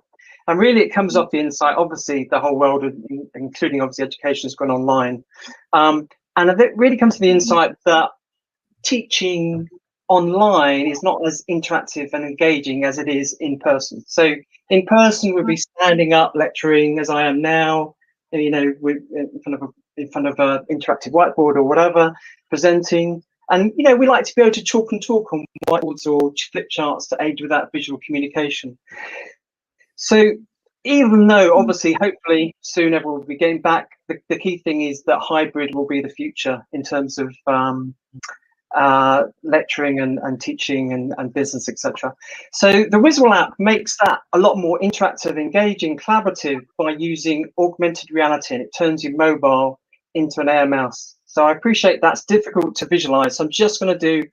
[SPEAKER 7] And really it comes off the insight, obviously the whole world, including obviously education, has gone online. And it really comes to the insight that teaching online is not as interactive and engaging as it is in person. So in person, we'd be standing up, lecturing as I am now, in front of an interactive whiteboard or whatever, presenting. And we like to be able to chalk and talk on whiteboards or flip charts to aid with that visual communication. So even though obviously, hopefully soon everyone will be getting back, the key thing is that hybrid will be the future in terms of lecturing and teaching and business, etc. So the Wizwall app makes that a lot more interactive, engaging, collaborative by using augmented reality, and it turns your mobile into an AR mouse. So I appreciate that's difficult to visualize. So I'm just going to do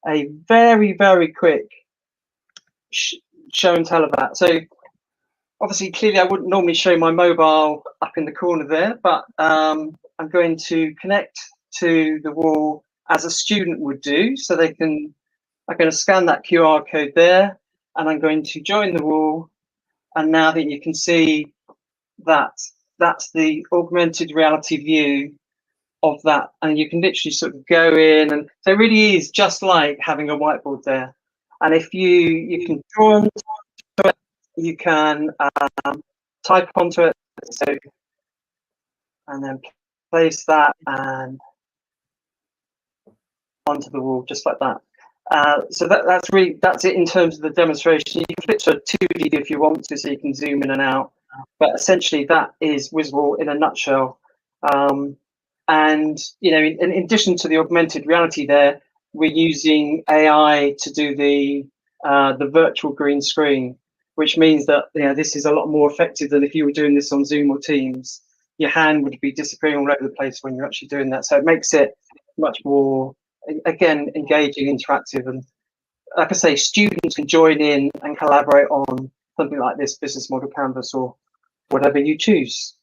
[SPEAKER 7] a very, very quick show and tell of that. So obviously, clearly, I wouldn't normally show my mobile up in the corner there, but I'm going to connect to the wall as a student would do. So I'm going to scan that QR code there, and I'm going to join the wall. And now that you can see that, that's the augmented reality view of that. And you can literally sort of go in, and so it really is just like having a whiteboard there. And if you can draw onto it, you can type onto it, so, and then place that and onto the wall just like that. So that's it in terms of the demonstration. You can flip to a 2D if you want to, so you can zoom in and out. But essentially, that is Wizwall in a nutshell. And in addition to the augmented reality, there we're using AI to do the virtual green screen, which means that this is a lot more effective than if you were doing this on Zoom or Teams. Your hand would be disappearing all over the place when you're actually doing that. So it makes it much more, again, engaging, interactive, and like I say, students can join in and collaborate on something like this business model canvas or whatever you choose.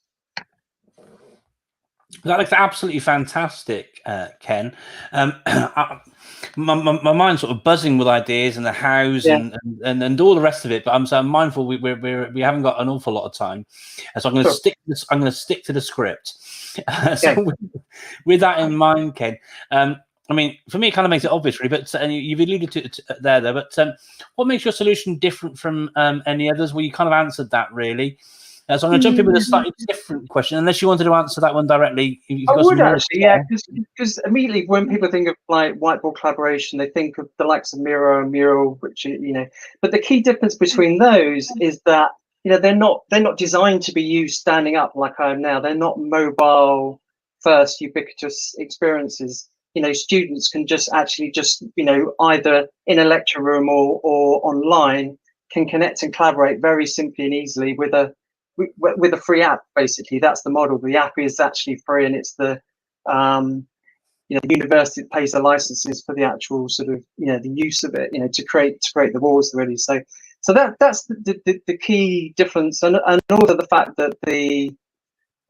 [SPEAKER 2] That looks absolutely fantastic, Ken. My mind's sort of buzzing with ideas and the hows and all the rest of it. But I'm mindful we haven't got an awful lot of time, so I'm going to stick to this. I'm going to stick to the script. So with that in mind, Ken, I mean, for me, it kind of makes it obvious, really. But and you've alluded to it there. But what makes your solution different from any others? Well, you kind of answered that, really. So I'm going to jump in with a slightly different question, unless you wanted to answer that one directly.
[SPEAKER 7] I would actually, yeah, because immediately when people think of like whiteboard collaboration, they think of the likes of Miro and Mural, which But the key difference between those is that they're not designed to be used standing up like I am now. They're not mobile first ubiquitous experiences. Students can just either in a lecture room or online can connect and collaborate very simply and easily with a free app. Basically, that's the model. The app is actually free, and it's the the university that pays the licenses for the actual sort of the use of it to create the walls really. So that's the key difference, and also the fact that the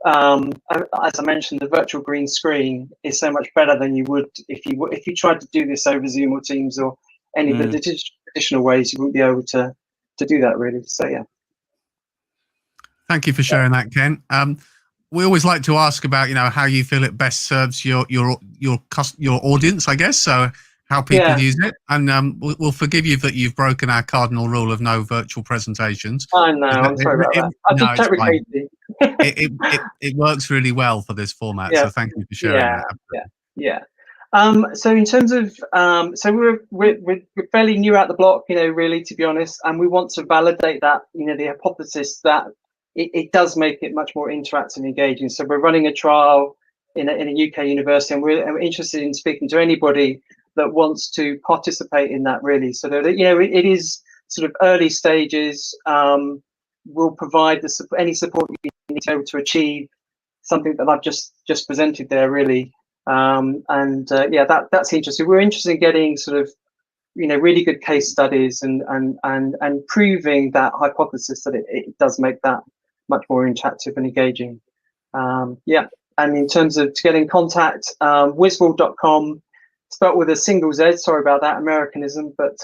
[SPEAKER 7] as I mentioned, the virtual green screen is so much better than you would if you tried to do this over Zoom or Teams or any of the traditional ways. You wouldn't be able to do that really. So yeah.
[SPEAKER 1] Thank you for sharing that, Ken. We always like to ask about, how you feel it best serves your audience, I guess. So how people use it, and we'll forgive you that you've broken our cardinal rule of no virtual presentations.
[SPEAKER 7] I know. I'm sorry about that. I just checked with Katie.
[SPEAKER 1] It works really well for this format. So thank you for sharing that.
[SPEAKER 7] Yeah. So in terms of so we're fairly new out the block, really, to be honest, and we want to validate that, the hypothesis that it does make it much more interactive and engaging. So we're running a trial in a UK university, and we're interested in speaking to anybody that wants to participate in that, really. So that it is sort of early stages. We'll provide any support you need to be able to achieve something that I've just presented there, really. That's interesting. We're interested in getting sort of really good case studies and proving that hypothesis that it does make that much more interactive and engaging. And in terms of to get in contact, wizwall.com, spelt with a single Z, sorry about that Americanism, but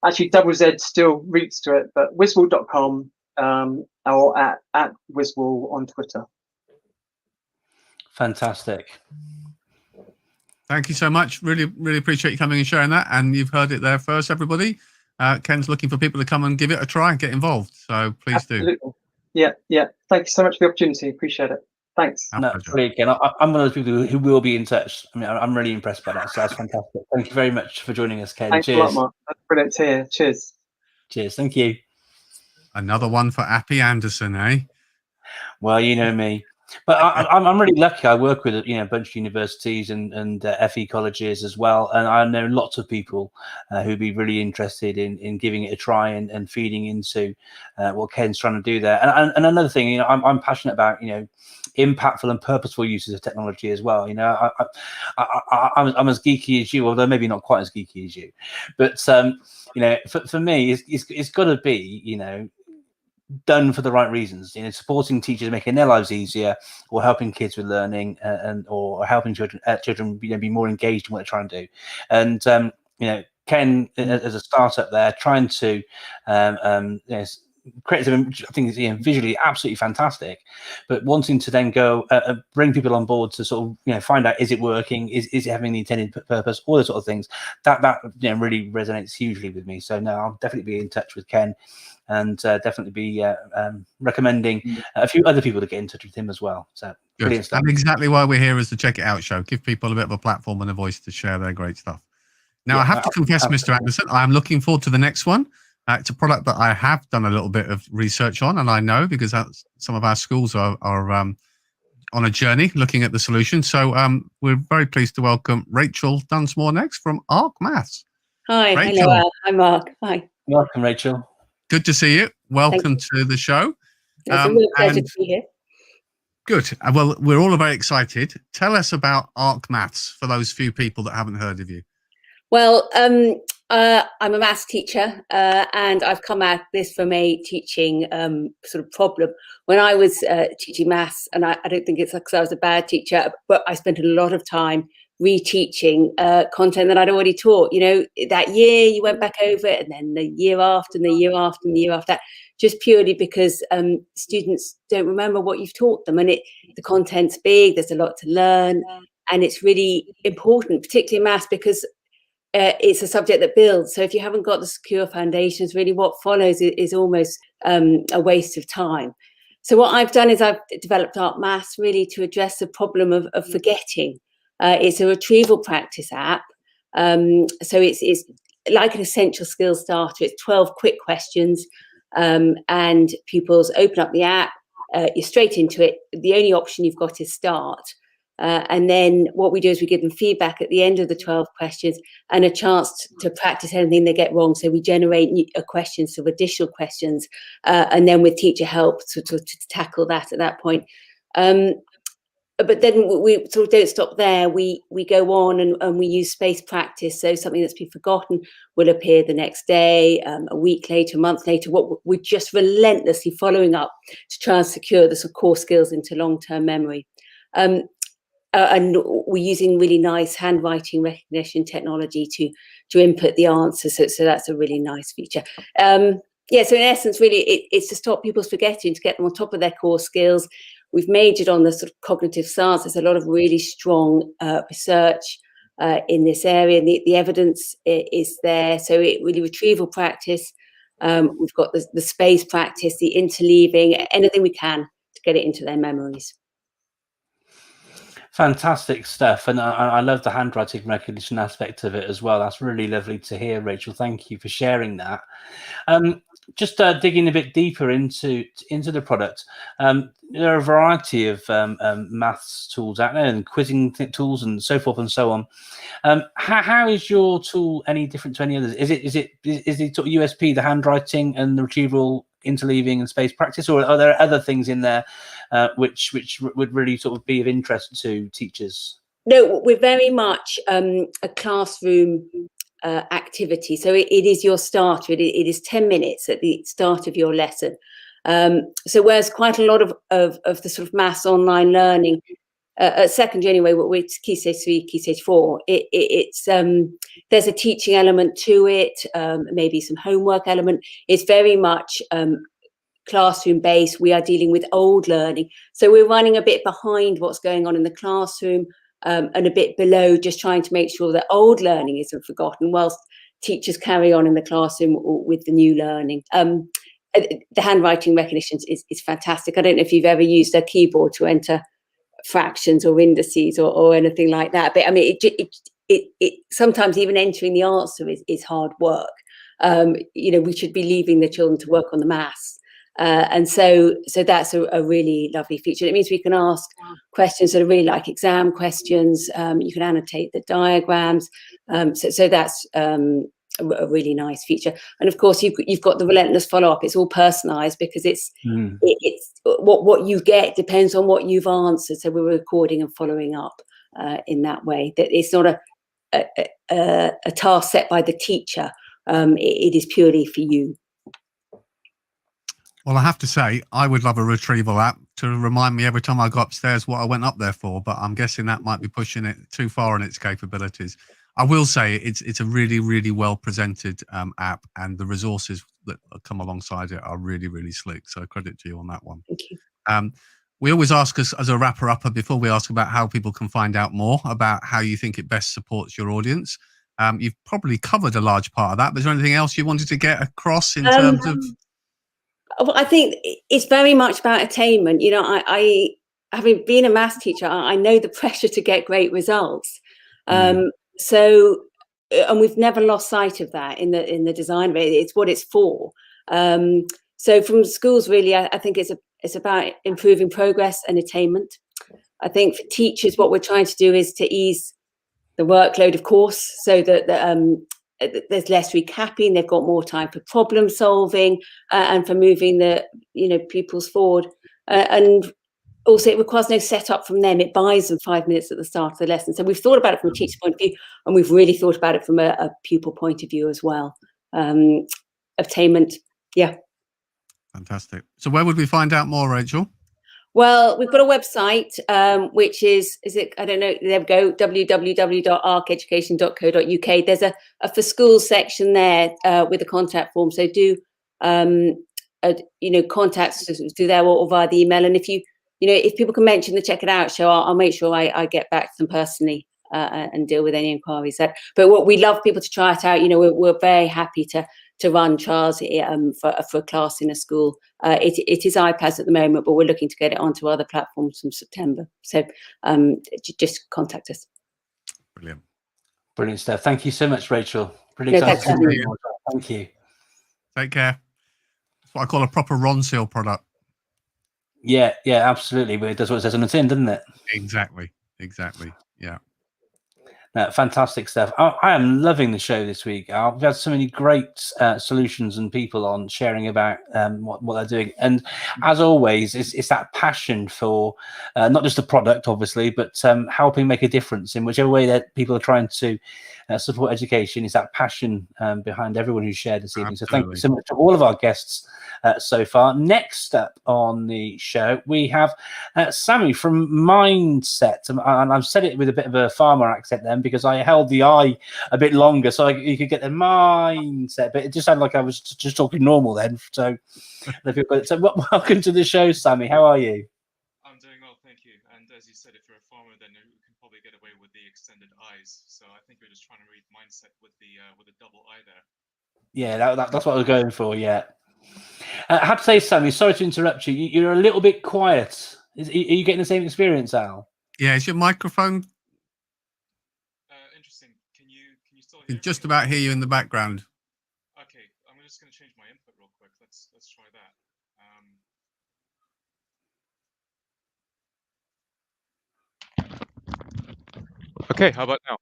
[SPEAKER 7] actually double Z still roots to it, but wizwall.com or at Wizwall on Twitter.
[SPEAKER 2] Fantastic.
[SPEAKER 1] Thank you so much. Really, really appreciate you coming and sharing that. And you've heard it there first, everybody. Ken's looking for people to come and give it a try and get involved. So please do.
[SPEAKER 7] Yeah. Thank you so much for the opportunity. Appreciate it. Thanks.
[SPEAKER 1] Our
[SPEAKER 2] No,
[SPEAKER 1] pleasure.
[SPEAKER 2] brilliant, Ken. I'm one of those people who will be in touch. I mean, I'm really impressed by that. So that's fantastic. Thank you very much for joining us, Ken.
[SPEAKER 7] Thanks a lot, Mark. That's brilliant to hear. Cheers.
[SPEAKER 2] Cheers. Thank you.
[SPEAKER 1] Another one for Appy Anderson, eh?
[SPEAKER 2] Well, you know me. But I'm really lucky. I work with a bunch of universities and FE colleges as well, and I know lots of people who'd be really interested in giving it a try and feeding into what Ken's trying to do there. And another thing, I'm passionate about impactful and purposeful uses of technology as well. I'm as geeky as you, although maybe not quite as geeky as you. But for me, it's got to be done for the right reasons, supporting teachers, making their lives easier, or helping kids with learning, or helping children be more engaged in what they're trying to do. And Ken, as a startup there, trying to create something I think is visually absolutely fantastic, but wanting to then go bring people on board to sort of find out, is it working, is it having the intended purpose, all those sort of things, that really resonates hugely with me. So no, I'll definitely be in touch with Ken, and definitely be recommending a few other people to get in touch with him as well. So brilliant stuff.
[SPEAKER 1] And exactly why we're here is to check it out show. Give people a bit of a platform and a voice to share their great stuff. Now, I have to confess, Mr. Anderson, I'm looking forward to the next one. It's a product that I have done a little bit of research on, and I know because some of our schools are on a journey looking at the solution. So we're very pleased to welcome Rachel Dunsmore next from ARC Maths.
[SPEAKER 8] Hi,
[SPEAKER 1] Rachel.
[SPEAKER 8] hello, I'm Mark. Hi.
[SPEAKER 2] Welcome, Rachel.
[SPEAKER 1] Good to see you. Welcome to the show.
[SPEAKER 8] It's a real pleasure to be here.
[SPEAKER 1] Good. Well, we're all very excited. Tell us about ARC Maths for those few people that haven't heard of you.
[SPEAKER 8] Well, I'm a maths teacher, and I've come at this from a teaching sort of problem. When I was teaching maths, and I don't think it's because I was a bad teacher, but I spent a lot of time reteaching content that I'd already taught. That year you went back over it, and then the year after, and the year after, and the year after that, just purely because students don't remember what you've taught them, and the content's big. There's a lot to learn, and it's really important, particularly maths, because it's a subject that builds. So if you haven't got the secure foundations, really what follows is almost a waste of time. So what I've done is I've developed ARC Maths really to address the problem of forgetting. It's a retrieval practice app. So it's like an essential skills starter. It's 12 quick questions, and pupils open up the app. You're straight into it. The only option you've got is start. And then what we do is we give them feedback at the end of the 12 questions and a chance to practice anything they get wrong. So we generate questions, so additional questions, and then with teacher help to tackle that at that point. But then we sort of don't stop there. We go on and we use space practice. So something that's been forgotten will appear the next day, a week later, a month later. We're just relentlessly following up to try and secure the sort of core skills into long-term memory. And we're using really nice handwriting recognition technology to input the answers. So that's a really nice feature. So in essence, really, it's to stop people forgetting, to get them on top of their core skills. We've majored on the sort of cognitive science. There's a lot of really strong research in this area, and the evidence is there. So it really retrieval practice. We've got the space practice, the interleaving, anything we can to get it into their memories.
[SPEAKER 2] Fantastic stuff, and I love the handwriting recognition aspect of it as well. That's really lovely to hear, Rachel. Thank you for sharing that. Just digging a bit deeper into the product, there are a variety of maths tools out there and quizzing tools and so forth and so on. How is your tool any different to any others? Is the sort of USP the handwriting and the retrieval, interleaving and space practice, or are there other things in there which would really sort of be of interest to teachers?
[SPEAKER 8] No, we're very much a classroom activity. So it is your starter. It is 10 minutes at the start of your lesson. So whereas quite a lot of the sort of maths online learning at secondary anyway, it's Key Stage 3, Key Stage 4, it's there's a teaching element to it, maybe some homework element. It's very much classroom based. We are dealing with old learning. So we're running a bit behind what's going on in the classroom, and a bit below, just trying to make sure that old learning isn't forgotten whilst teachers carry on in the classroom with the new learning. The handwriting recognition is fantastic. I don't know if you've ever used a keyboard to enter fractions or indices or anything like that. But I mean, it sometimes even entering the answer is hard work. We should be leaving the children to work on the maths. And so that's a really lovely feature. It means we can ask questions that are really like exam questions. You can annotate the diagrams. So that's a really nice feature. And of course, you've got the relentless follow-up. It's all personalised because it's what you get depends on what you've answered. So we're recording and following up in that way. That it's not a task set by the teacher. It is purely for you.
[SPEAKER 1] Well, I have to say, I would love a retrieval app to remind me every time I go upstairs what I went up there for, but I'm guessing that might be pushing it too far in its capabilities. I will say it's a really, really well presented app, and the resources that come alongside it are really, really slick. So credit to you on that one.
[SPEAKER 8] Thank you.
[SPEAKER 1] We always ask us as a wrapper-upper before we ask about how people can find out more about how you think it best supports your audience. You've probably covered a large part of that, but is there anything else you wanted to get across in terms of...
[SPEAKER 8] I think it's very much about attainment. I having been a maths teacher, I know the pressure to get great results. So, and we've never lost sight of that in the design of it. It's what it's for. So from schools, really, I think it's about improving progress and attainment. I think for teachers, what we're trying to do is to ease the workload, of course, so that there's less recapping. They've got more time for problem solving and for moving the pupils forward. And also, it requires no setup from them. It buys them 5 minutes at the start of the lesson. So we've thought about it from a teacher point of view, and we've really thought about it from a pupil point of view as well. Attainment, yeah.
[SPEAKER 1] Fantastic. So where would we find out more, Rachel?
[SPEAKER 8] Well, we've got a website, which is it? I don't know. There we go. www.arceducation.co.uk. There's a for schools section there with a contact form. So do contact us through there or via the email. And if if people can mention the Check It Out show, I'll make sure I get back to them personally and deal with any inquiries. But what we love people to try it out. We're very happy to run trials for a class in a school. It is iPads at the moment, but we're looking to get it onto other platforms from September. So just contact us.
[SPEAKER 2] Brilliant stuff. Thank you so much, Rachel. Really excited. Thank you.
[SPEAKER 1] Take care. That's what I call a proper Ronseal product.
[SPEAKER 2] Yeah, absolutely. But it does what it says on the tin, doesn't it?
[SPEAKER 1] Exactly. Yeah.
[SPEAKER 2] Fantastic stuff. I am loving the show this week. We've had so many great solutions and people on sharing about what they're doing. And as always, it's that passion for not just the product, obviously, but helping make a difference in whichever way that people are trying to support education. Is that passion behind everyone who's shared this evening.
[SPEAKER 1] Absolutely.
[SPEAKER 2] So thank you so much to all of our guests so far. Next up on the show, we have Sammy from Mindset. And I've said it with a bit of a farmer accent then, because I held the I a bit longer so you could get the mindset, but it just sounded like I was just talking normal then. So welcome to the show, Sammy. How are you?
[SPEAKER 9] I'm doing well, thank you. And as you said, if you're a farmer, then you can probably get away with the extended I's. So I think you're just trying to read mindset with the double I there.
[SPEAKER 2] Yeah, that's what I was going for. Yeah. I have to say, Sammy, sorry to interrupt you. You're a little bit quiet. Are you getting the same experience, Al?
[SPEAKER 1] Yeah, is your microphone?
[SPEAKER 9] Interesting. Can you still hear me?
[SPEAKER 1] Just about hear you in the background.
[SPEAKER 9] Okay, I'm just going to change my input real quick. Let's try that. Okay, how about now?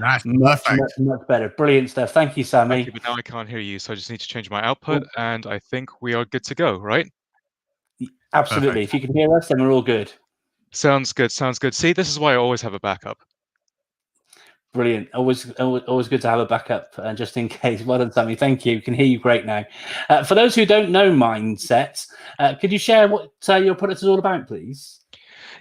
[SPEAKER 1] That's
[SPEAKER 2] perfect. Much better. Brilliant stuff. Thank you, Sammy.
[SPEAKER 9] Thank you, but now I can't hear you, so I just need to change my output, and I think we are good to go, right?
[SPEAKER 2] Absolutely. Perfect. If you can hear us, then we're all good.
[SPEAKER 9] Sounds good. See, this is why I always have a backup.
[SPEAKER 2] Brilliant. Always good to have a backup, just in case. Well done, Sammy. Thank you. Can hear you great now. For those who don't know Mindset, could you share what your product is all about, please?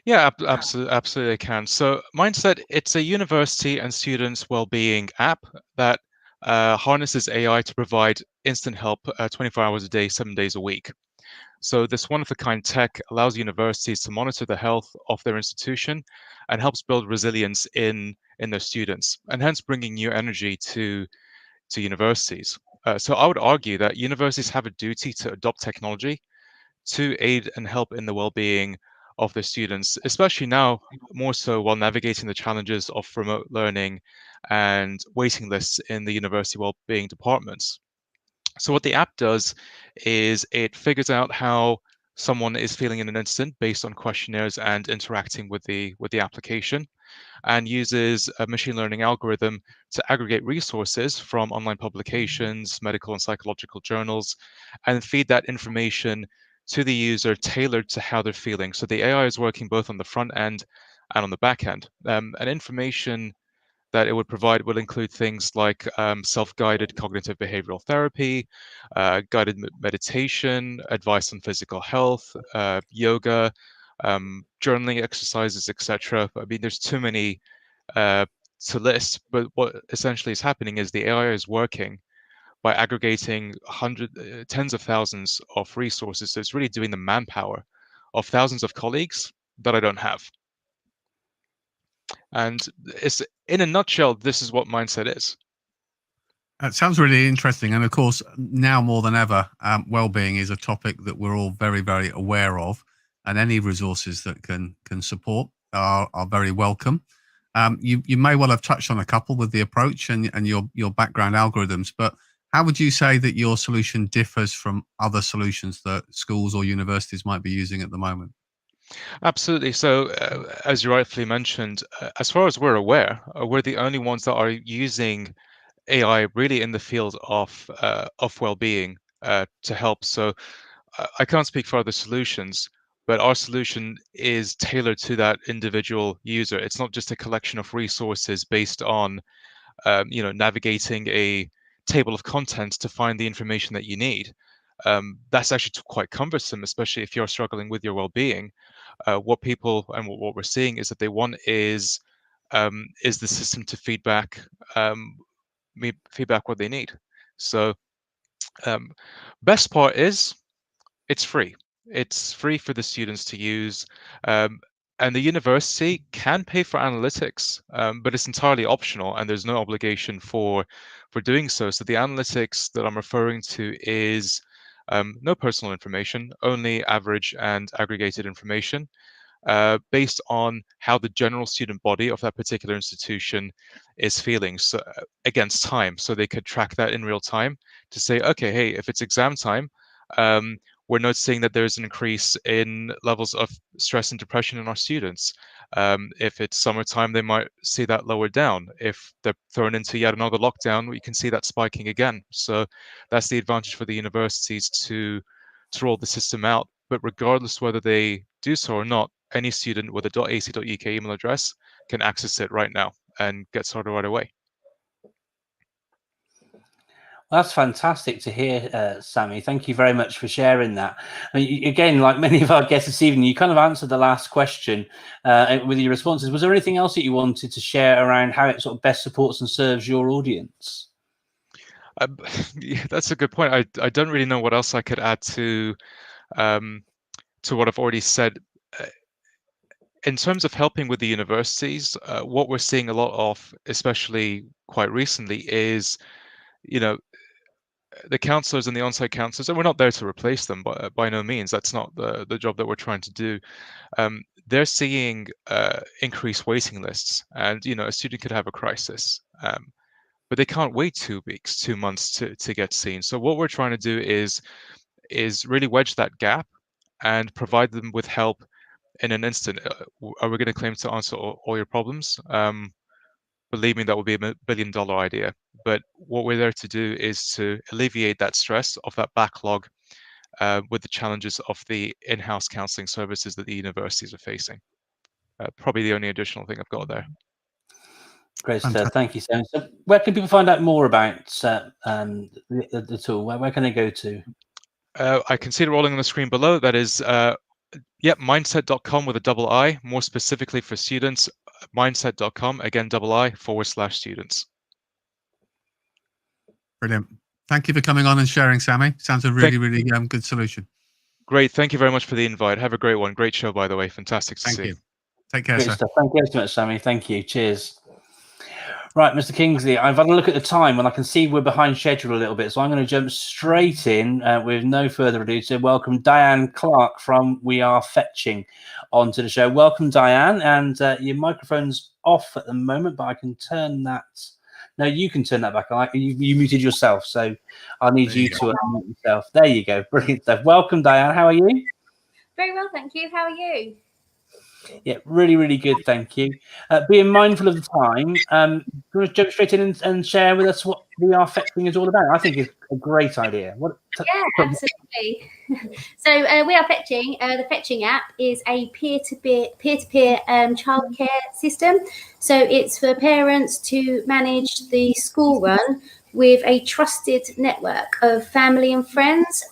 [SPEAKER 9] Yeah, absolutely I can. So Mindset, it's a university and students' well-being app that harnesses AI to provide instant help 24 hours a day, 7 days a week. So this one-of-a-kind tech allows universities to monitor the health of their institution and helps build resilience in their students, and hence bringing new energy to universities. So I would argue that universities have a duty to adopt technology to aid and help in the well-being of their students, especially now more so while navigating the challenges of remote learning and waiting lists in the university wellbeing departments. So what the app does is it figures out how someone is feeling in an instant based on questionnaires and interacting with the application, and uses a machine learning algorithm to aggregate resources from online publications, medical and psychological journals, and feed that information to the user tailored to how they're feeling. So the AI is working both on the front end and on the back end. And information that it would provide will include things like self-guided cognitive behavioral therapy, guided meditation, advice on physical health, yoga, journaling exercises, etc. I mean, there's too many to list, but what essentially is happening is the AI is working by aggregating tens of thousands of resources. So it's really doing the manpower of thousands of colleagues that I don't have. And it's, in a nutshell, this is what Mindset is.
[SPEAKER 1] It sounds really interesting. And of course, now more than ever, well-being is a topic that we're all very, very aware of. And any resources that can support are very welcome. You may well have touched on a couple with the approach and your background algorithms, but how would you say that your solution differs from other solutions that schools or universities might be using at the moment?
[SPEAKER 9] Absolutely. So, as you rightfully mentioned, as far as we're aware, we're the only ones that are using AI really in the field of well-being to help. So, I can't speak for other solutions, but our solution is tailored to that individual user. It's not just a collection of resources based on, navigating a table of contents to find the information that you need. That's actually quite cumbersome, especially if you're struggling with your well-being. What people and what we're seeing is that they want is the system to feedback what they need. So best part is it's free. It's free for the students to use. And the university can pay for analytics, but it's entirely optional and there's no obligation for doing so. So the analytics that I'm referring to is no personal information, only average and aggregated information based on how the general student body of that particular institution is feeling against time. So they could track that in real time to say, okay, hey, if it's exam time, we're noticing that there's an increase in levels of stress and depression in our students. If it's summertime, they might see that lower down. If they're thrown into yet another lockdown, we can see that spiking again. So that's the advantage for the universities to roll the system out. But regardless whether they do so or not, any student with a .ac.uk email address can access it right now and get started right away.
[SPEAKER 2] That's fantastic to hear, Sammy. Thank you very much for sharing that. I mean, again, like many of our guests this evening, you kind of answered the last question with your responses. Was there anything else that you wanted to share around how it sort of best supports and serves your audience?
[SPEAKER 9] Yeah, that's a good point. I don't really know what else I could add to what I've already said. In terms of helping with the universities, what we're seeing a lot of, especially quite recently, is, the counselors and the on-site counselors, and we're not there to replace them, but by no means. That's not the job that we're trying to do. They're seeing increased waiting lists, and a student could have a crisis, but they can't wait 2 weeks, 2 months to get seen. So what we're trying to do is really wedge that gap and provide them with help in an instant. Are we going to claim to answer all your problems? Believe me, that would be a $1 billion idea. But what we're there to do is to alleviate that stress of that backlog with the challenges of the in-house counselling services that the universities are facing. Probably the only additional thing I've got there.
[SPEAKER 2] Great stuff. Thank you, Sam. So where can people find out more about the tool? Where can they go to?
[SPEAKER 9] I can see it rolling on the screen below. That is, mindset.com with a double I, more specifically for students, mindset.com, again, double I, /students.
[SPEAKER 1] Brilliant. Thank you for coming on and sharing, Sammy. Sounds a really, really good solution.
[SPEAKER 9] Great. Thank you very much for the invite. Have a great one. Great show, by the way. Fantastic to see.
[SPEAKER 1] Thank you. Take care,
[SPEAKER 2] Great
[SPEAKER 1] sir.
[SPEAKER 2] stuff. Thank you so much, Sammy. Thank you. Cheers. Right, Mr. Kingsley, I've had a look at the time and I can see we're behind schedule a little bit, so I'm going to jump straight in with no further ado to welcome Diane Clark from We Are Fetching onto the show. Welcome, Diane, and your microphone's off at the moment, but I can turn that. No, you can turn that back on. You muted yourself, so I need you to unmute yourself. There you go. Brilliant stuff. Welcome, Diane. How are you?
[SPEAKER 10] Very well, thank you. How are you?
[SPEAKER 2] Yeah, really, really good. Thank you. Being mindful of the time, do you want to jump straight in and share with us what We Are Fetching is all about? I think it's a great idea.
[SPEAKER 10] Yeah, absolutely. So We Are Fetching, the Fetching app is a peer-to-peer childcare system. So it's for parents to manage the school run with a trusted network of family and friends.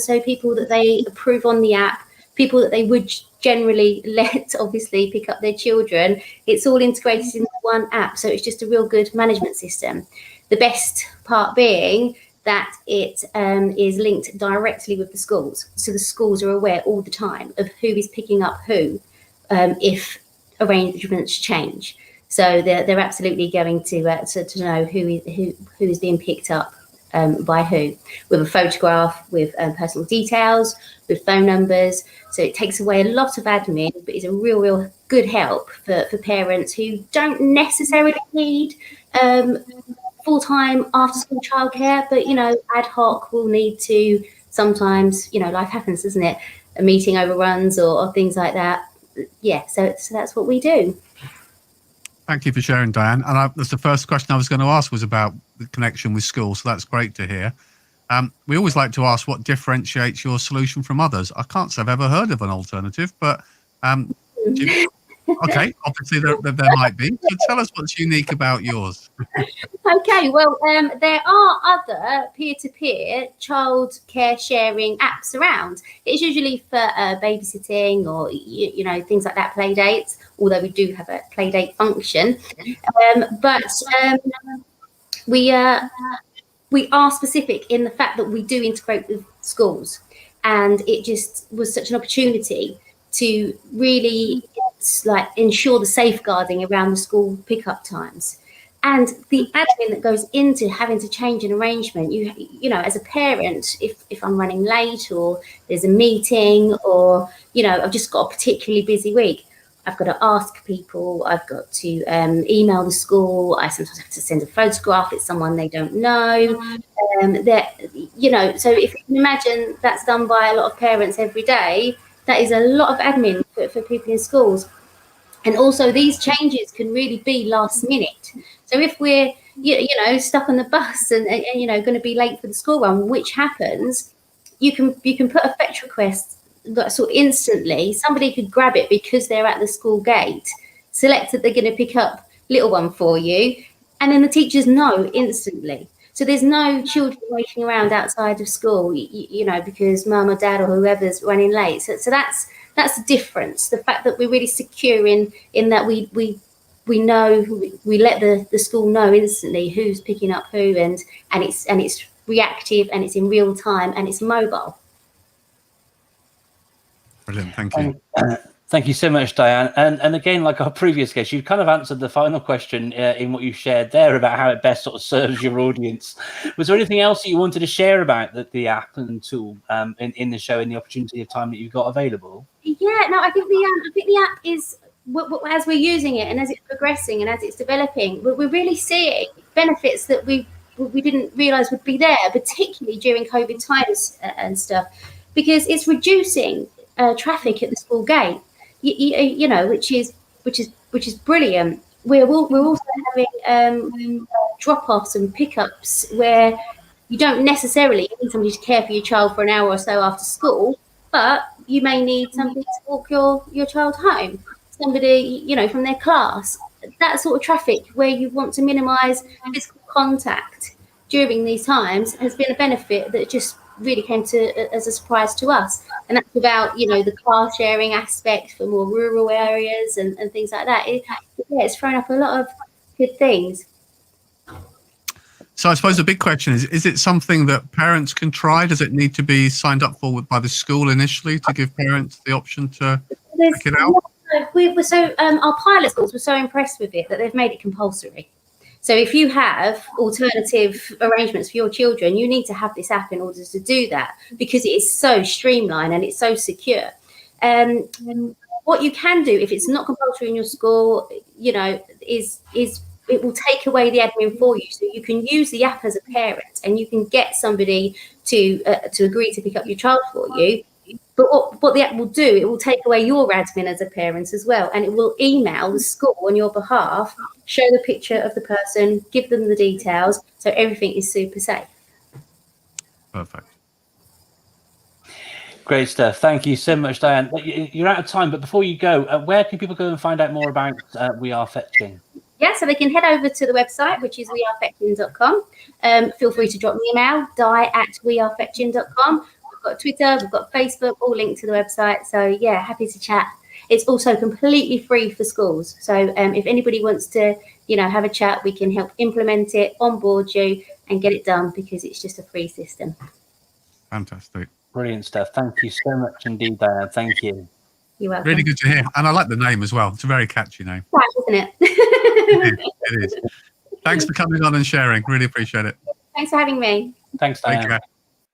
[SPEAKER 10] So people that they approve on the app, people that they would generally let obviously pick up their children. It's all integrated into one app, so it's just a real good management system. The best part being that it is linked directly with the schools, so the schools are aware all the time of who is picking up who if arrangements change. So they're absolutely going to know who is being picked up by who, with a photograph, with personal details, with phone numbers. So it takes away a lot of admin, but is a real good help for parents who don't necessarily need full-time after-school childcare, but ad hoc will need to sometimes. Life happens, doesn't it? A meeting overruns or things like that. Yeah, so that's what we do.
[SPEAKER 1] Thank you for sharing, Diane. And that's the first question I was going to ask was about the connection with schools. So that's great to hear. We always like to ask what differentiates your solution from others. I can't say I've ever heard of an alternative, but okay, obviously there might be. So tell us what's unique about yours.
[SPEAKER 10] Okay, well, there are other peer-to-peer child care sharing apps around. It's usually for babysitting or things like that, play dates, although we do have a play date function. But we are specific in the fact that we do integrate with schools, and it just was such an opportunity to really ensure the safeguarding around the school pickup times. And the admin that goes into having to change an arrangement, you know, as a parent, if I'm running late or there's a meeting or, I've just got a particularly busy week, I've got to ask people, I've got to email the school, I sometimes have to send a photograph, it's someone they don't know. So if you can imagine that's done by a lot of parents every day, that is a lot of admin for people in schools. And also these changes can really be last minute. So if we're, stuck on the bus and going to be late for the school run, which happens, you can put a fetch request sort of instantly. Somebody could grab it because they're at the school gate, select that they're going to pick up little one for you, and then the teachers know instantly. So there's no children waiting around outside of school, because mum or dad or whoever's running late. So that's the difference. The fact that we're really secure in that we know, we let the school know instantly who's picking up who, and it's reactive and it's in real time and it's mobile.
[SPEAKER 1] Brilliant, thank you.
[SPEAKER 2] Thank you so much, Diane. And again, like our previous guest, you kind of answered the final question in what you shared there about how it best sort of serves your audience. Was there anything else that you wanted to share about the app and tool in the show and the opportunity of time that you've got available?
[SPEAKER 10] Yeah, no, I think the app is, as we're using it and as it's progressing and as it's developing, we're really seeing benefits that we didn't realise would be there, particularly during COVID times and stuff, because it's reducing traffic at the school gate. Which is brilliant. We're also having drop-offs and pickups where you don't necessarily need somebody to care for your child for an hour or so after school, but you may need somebody to walk your child home, somebody from their class. That sort of traffic where you want to minimise physical contact during these times has been a benefit that just really came as a surprise to us. And that's without, the car sharing aspect for more rural areas and things like that. It's thrown up a lot of good things.
[SPEAKER 1] So I suppose the big question is it something that parents can try? Does it need to be signed up for by the school initially to give parents the option to check it out?
[SPEAKER 10] Our pilot schools were so impressed with it that they've made it compulsory. So if you have alternative arrangements for your children, you need to have this app in order to do that, because it is so streamlined and it's so secure. What you can do, if it's not compulsory in your school, you know, is it will take away the admin for you. So you can use the app as a parent, and you can get somebody to agree to pick up your child for you. But what the app will do, it will take away your admin as a parent as well, and it will email the school on your behalf, show the picture of the person, give them the details, so everything is super safe.
[SPEAKER 1] Perfect.
[SPEAKER 2] Great stuff. Thank you so much, Diane. You're out of time, but before you go, where can people go and find out more about We Are Fetching?
[SPEAKER 10] Yeah, so they can head over to the website, which is wearefetching.com. Feel free to drop me an email, di@wearefetching.com. We've got Twitter, we've got Facebook, all linked to the website. So yeah, happy to chat. It's also completely free for schools. So if anybody wants to, you know, have a chat, we can help implement it, onboard you, and get it done, because it's just a free system.
[SPEAKER 1] Fantastic.
[SPEAKER 2] Brilliant stuff. Thank you so much indeed, Diane. Thank you.
[SPEAKER 10] You're welcome.
[SPEAKER 1] Really good to hear. And I like the name as well. It's a very catchy name.
[SPEAKER 10] Right, isn't it?
[SPEAKER 1] It is. Thanks for coming on and sharing. Really appreciate it.
[SPEAKER 10] Thanks for having me.
[SPEAKER 2] Thanks, Diane.
[SPEAKER 1] Take care.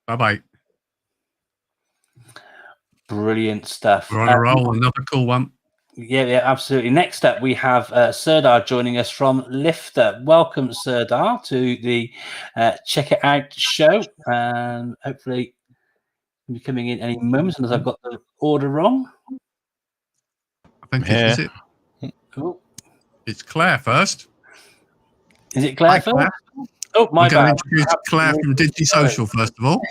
[SPEAKER 1] Bye-bye.
[SPEAKER 2] Brilliant stuff.
[SPEAKER 1] We're on a roll. Another cool one.
[SPEAKER 2] Yeah, absolutely. Next up, we have Serdar joining us from Lifter. Welcome, Serdar, to the Check It Out show. And hopefully he'll be coming in any moment, unless I've got the order wrong.
[SPEAKER 1] I think is it?
[SPEAKER 2] Cool.
[SPEAKER 1] It's Claire first.
[SPEAKER 2] Is it Claire first? Oh, my bad.
[SPEAKER 1] Introduce Claire from DigiSocial first of all.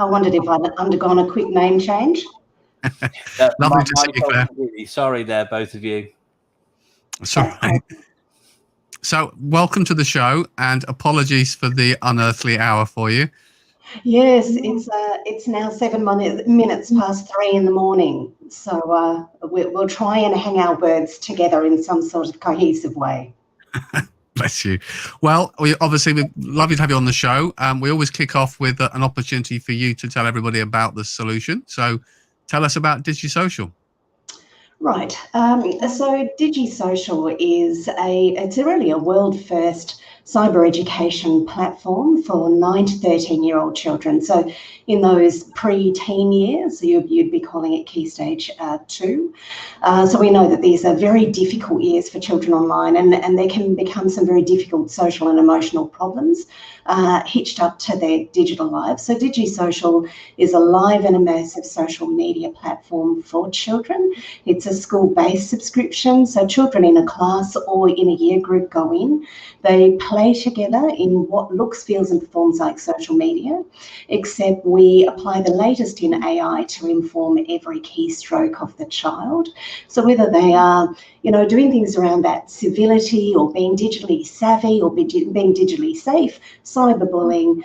[SPEAKER 11] I wondered if I'd undergone a quick name change.
[SPEAKER 1] Lovely to see you, Claire.
[SPEAKER 2] Sorry there, both of you.
[SPEAKER 1] Sorry. So welcome to the show, and apologies for the unearthly hour for you.
[SPEAKER 11] Yes, it's now 7 minutes past 3 in the morning. So we'll try and hang our words together in some sort of cohesive way.
[SPEAKER 1] Bless you. Well, we'd lovely to have you on the show. We always kick off with an opportunity for you to tell everybody about the solution. So tell us about DigiSocial.
[SPEAKER 11] Right. So DigiSocial is it's really a world first cyber education platform for 9 to 13-year-old children. So in those pre-teen years, you'd be calling it Key Stage 2. So we know that these are very difficult years for children online, and there can become some very difficult social and emotional problems hitched up to their digital lives. So DigiSocial is a live and immersive social media platform for children. It's a school-based subscription, so children in a class or in a year group go in. They play together in what looks, feels and performs like social media, except we apply the latest in AI to inform every keystroke of the child. So whether they are, doing things around that civility or being digitally savvy or being digitally safe, cyberbullying,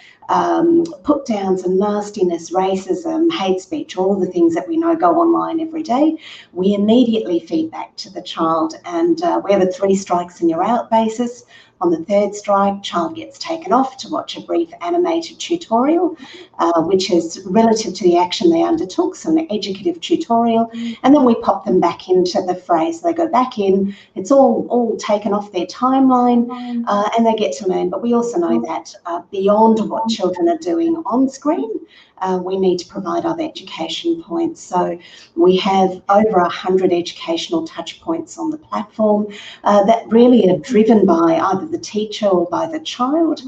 [SPEAKER 11] put downs and nastiness, racism, hate speech, all the things that we know go online every day, we immediately feed back to the child, and we have a 3 strikes and you're out basis. On the 3rd strike, child gets taken off to watch a brief animated tutorial, which is relative to the action they undertook, so an educative tutorial, and then we pop them back into the fray. So they go back in, it's all taken off their timeline, and they get to learn. But we also know that beyond what children are doing on screen, we need to provide other education points. So we have over 100 educational touch points on the platform that really are driven by either the teacher or by the child,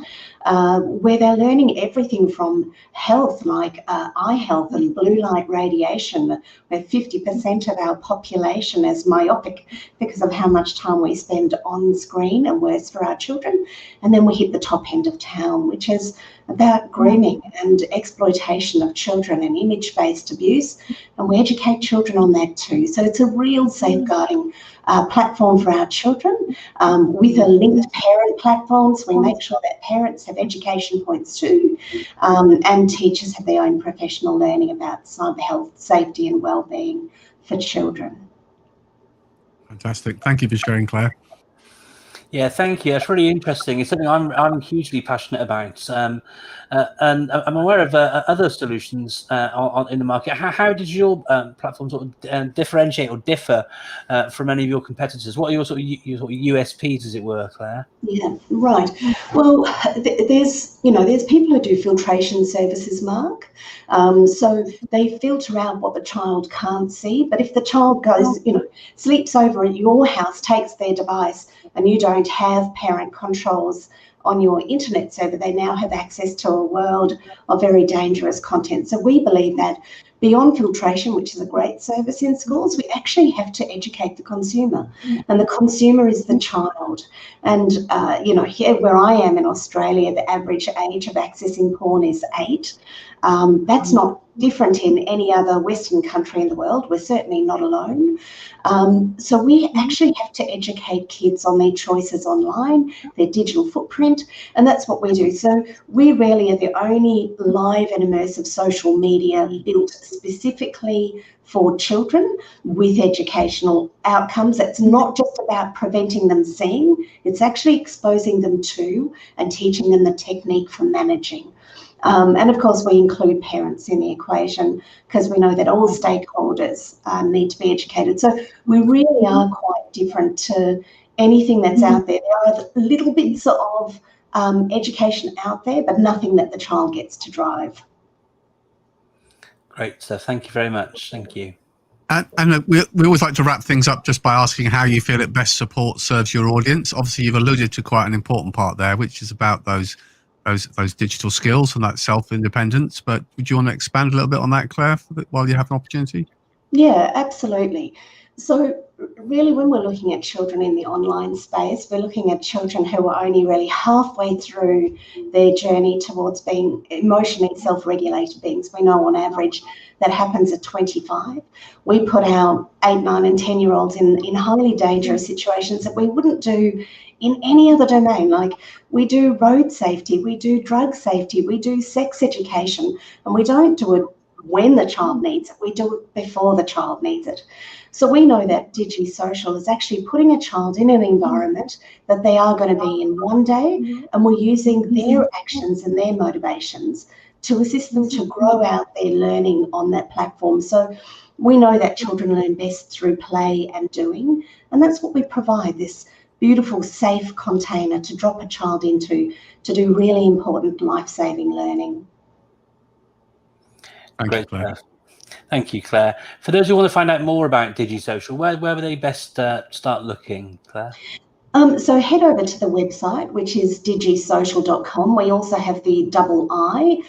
[SPEAKER 11] where they're learning everything from health, like eye health and blue light radiation, where 50% of our population is myopic because of how much time we spend on screen, and worse for our children. And then we hit the top end of town, which is about grooming and exploitation of children and image-based abuse, and we educate children on that too. So it's a real safeguarding platform for our children, with a linked parent platform, so we make sure that parents have education points too, and teachers have their own professional learning about cyber health, safety and well-being for children.
[SPEAKER 1] Fantastic. Thank you for sharing, Claire.
[SPEAKER 2] Yeah, thank you. That's really interesting. It's something I'm hugely passionate about, and I'm aware of other solutions in the market. How did your platform sort of differentiate or differ from any of your competitors? What are your sort of USPs, as it were, Claire?
[SPEAKER 11] Yeah, right. Well, there's people who do filtration services, Mark. So they filter out what the child can't see. But if the child goes, sleeps over at your house, takes their device, and you don't have parent controls on your internet server, they now have access to a world of very dangerous content. So we believe that beyond filtration, which is a great service in schools, we actually have to educate the consumer, and the consumer is the child. And here where I am in Australia, the average age of accessing porn is 8. That's not different in any other Western country in the world. We're certainly not alone. So we actually have to educate kids on their choices online, their digital footprint, and that's what we do. So we really are the only live and immersive social media built specifically for children with educational outcomes. It's not just about preventing them seeing, it's actually exposing them to and teaching them the technique for managing. And of course, we include parents in the equation because we know that all stakeholders need to be educated. So we really are quite different to anything that's out there. There are little bits of education out there, but nothing that the child gets to drive.
[SPEAKER 2] Great stuff. Thank you very much. Thank you.
[SPEAKER 1] And we always like to wrap things up just by asking how you feel it best serves your audience. Obviously, you've alluded to quite an important part there, which is about those digital skills and that self-independence. But would you want to expand a little bit on that, Claire, while you have an opportunity?
[SPEAKER 11] Yeah, absolutely. So really, when we're looking at children in the online space, we're looking at children who are only really halfway through their journey towards being emotionally self-regulated beings. We know on average that happens at 25. We put our 8, 9 and 10-year-olds in highly dangerous situations that we wouldn't do in any other domain. Like, we do road safety, we do drug safety, we do sex education, and we don't do it when the child needs it, we do it before the child needs it. So we know that DigiSocial is actually putting a child in an environment that they are going to be in one day, and we're using their actions and their motivations to assist them to grow out their learning on that platform. So we know that children learn best through play and doing, and that's what we provide, this beautiful, safe container to drop a child into to do really important life-saving learning.
[SPEAKER 2] Great, Claire. Thank you, Claire. For those who want to find out more about DigiSocial, where would they best start looking, Claire?
[SPEAKER 11] So head over to the website, which is digisocial.com. We also have the double I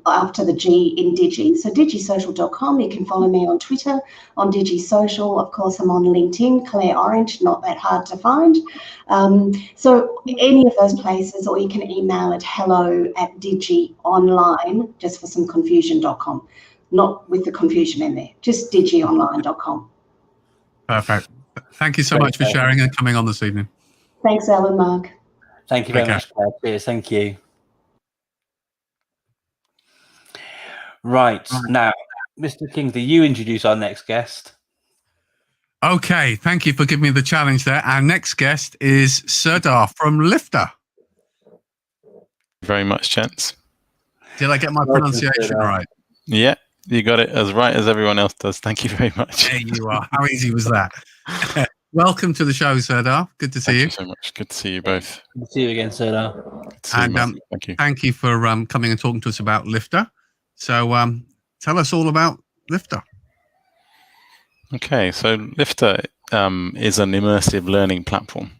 [SPEAKER 11] after the G in Digi. So digisocial.com. You can follow me on Twitter, on DigiSocial. Of course, I'm on LinkedIn, Claire Orange, not that hard to find. So any of those places, or you can email at hello@digionline, just for some confusion.com. Not with the confusion in there, just digionline.com.
[SPEAKER 1] Perfect. Thank you so much for sharing and coming on this evening.
[SPEAKER 11] Thanks, Alan, Mark.
[SPEAKER 2] Thank you very much, Claire. Cheers. Thank you. Right. Now, Mr. Kingsley, you introduce our next guest.
[SPEAKER 1] Okay. Thank you for giving me the challenge there. Our next guest is Serdar from Lifter.
[SPEAKER 12] Very much, gents.
[SPEAKER 1] Did I get my pronunciation right?
[SPEAKER 12] Yeah, you got it as right as everyone else does. Thank you very much.
[SPEAKER 1] There you are. How easy was that? Welcome to the show, Serdar. Good to see you.
[SPEAKER 12] Thank you so much. Good to see you both.
[SPEAKER 2] Good to see you again, Serdar.
[SPEAKER 1] And
[SPEAKER 12] thank you.
[SPEAKER 1] Thank you for coming and talking to us about Lifter. So tell us all about Lifter.
[SPEAKER 12] Okay, so Lifter is an immersive learning platform.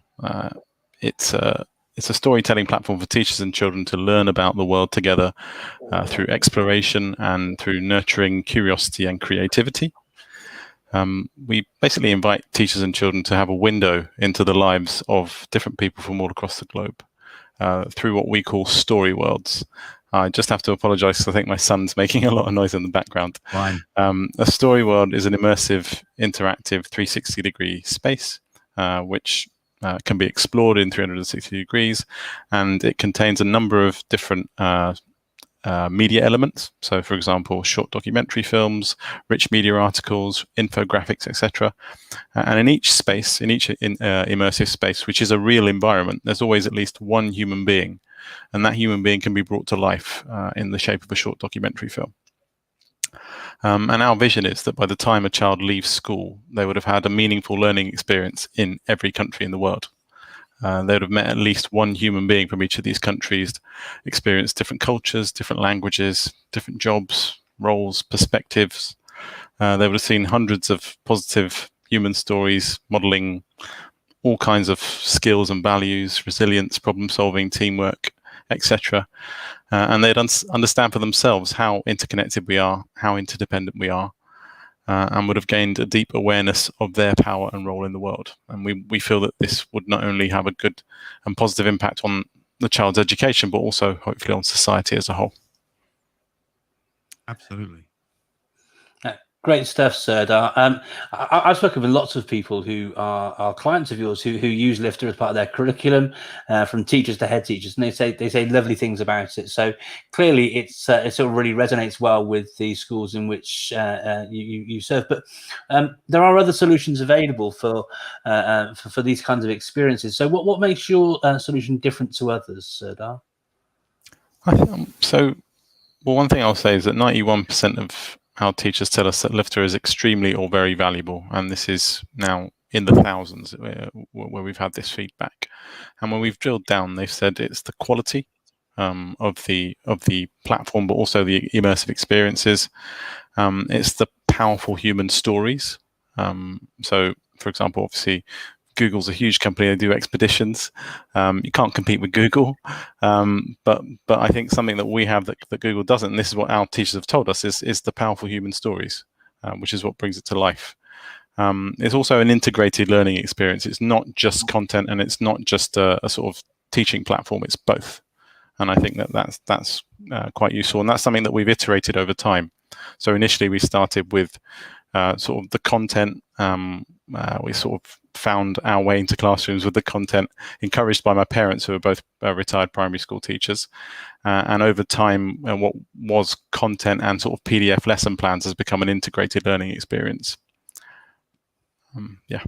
[SPEAKER 12] It's a storytelling platform for teachers and children to learn about the world together through exploration and through nurturing curiosity and creativity. We basically invite teachers and children to have a window into the lives of different people from all across the globe through what we call story worlds. I just have to apologize because I think my son's making a lot of noise in the background.
[SPEAKER 1] Fine.
[SPEAKER 12] A story world is an immersive, interactive 360-degree space, which can be explored in 360 degrees, and it contains a number of different media elements. So, for example, short documentary films, rich media articles, infographics, etc. And in each space, in each immersive space, which is a real environment, there's always at least one human being, and that human being can be brought to life in the shape of a short documentary film. And our vision is that by the time a child leaves school, they would have had a meaningful learning experience in every country in the world. They would have met at least one human being from each of these countries, experienced different cultures, different languages, different jobs, roles, perspectives. They would have seen hundreds of positive human stories modeling all kinds of skills and values, resilience, problem solving, teamwork, etc. And they'd understand for themselves how interconnected we are, how interdependent we are, and would have gained a deep awareness of their power and role in the world. And we feel that this would not only have a good and positive impact on the child's education, but also hopefully on society as a whole.
[SPEAKER 1] Absolutely.
[SPEAKER 2] Great stuff, Serdar. I've spoken with lots of people who are clients of yours who use Lifter as part of their curriculum, from teachers to head teachers, and they say lovely things about it. So clearly, it sort of really resonates well with the schools in which you serve. But there are other solutions available for these kinds of experiences. So what makes your solution different to others, Serdar?
[SPEAKER 12] So, well, one thing I'll say is that 91% of our teachers tell us that Lifter is extremely or very valuable, and this is now in the thousands where we've had this feedback. And when we've drilled down, they've said it's the quality of the platform, but also the immersive experiences. It's the powerful human stories. So, for example, obviously, Google's a huge company. They do expeditions. You can't compete with Google. But I think something that we have that Google doesn't, and this is what our teachers have told us, is the powerful human stories, which is what brings it to life. It's also an integrated learning experience. It's not just content, and it's not just a sort of teaching platform. It's both. And I think that's quite useful. And that's something that we've iterated over time. So initially we started with sort of the content. We sort of found our way into classrooms with the content, encouraged by my parents, who are both retired primary school teachers. And over time, what was content and sort of PDF lesson plans has become an integrated learning experience. Yeah.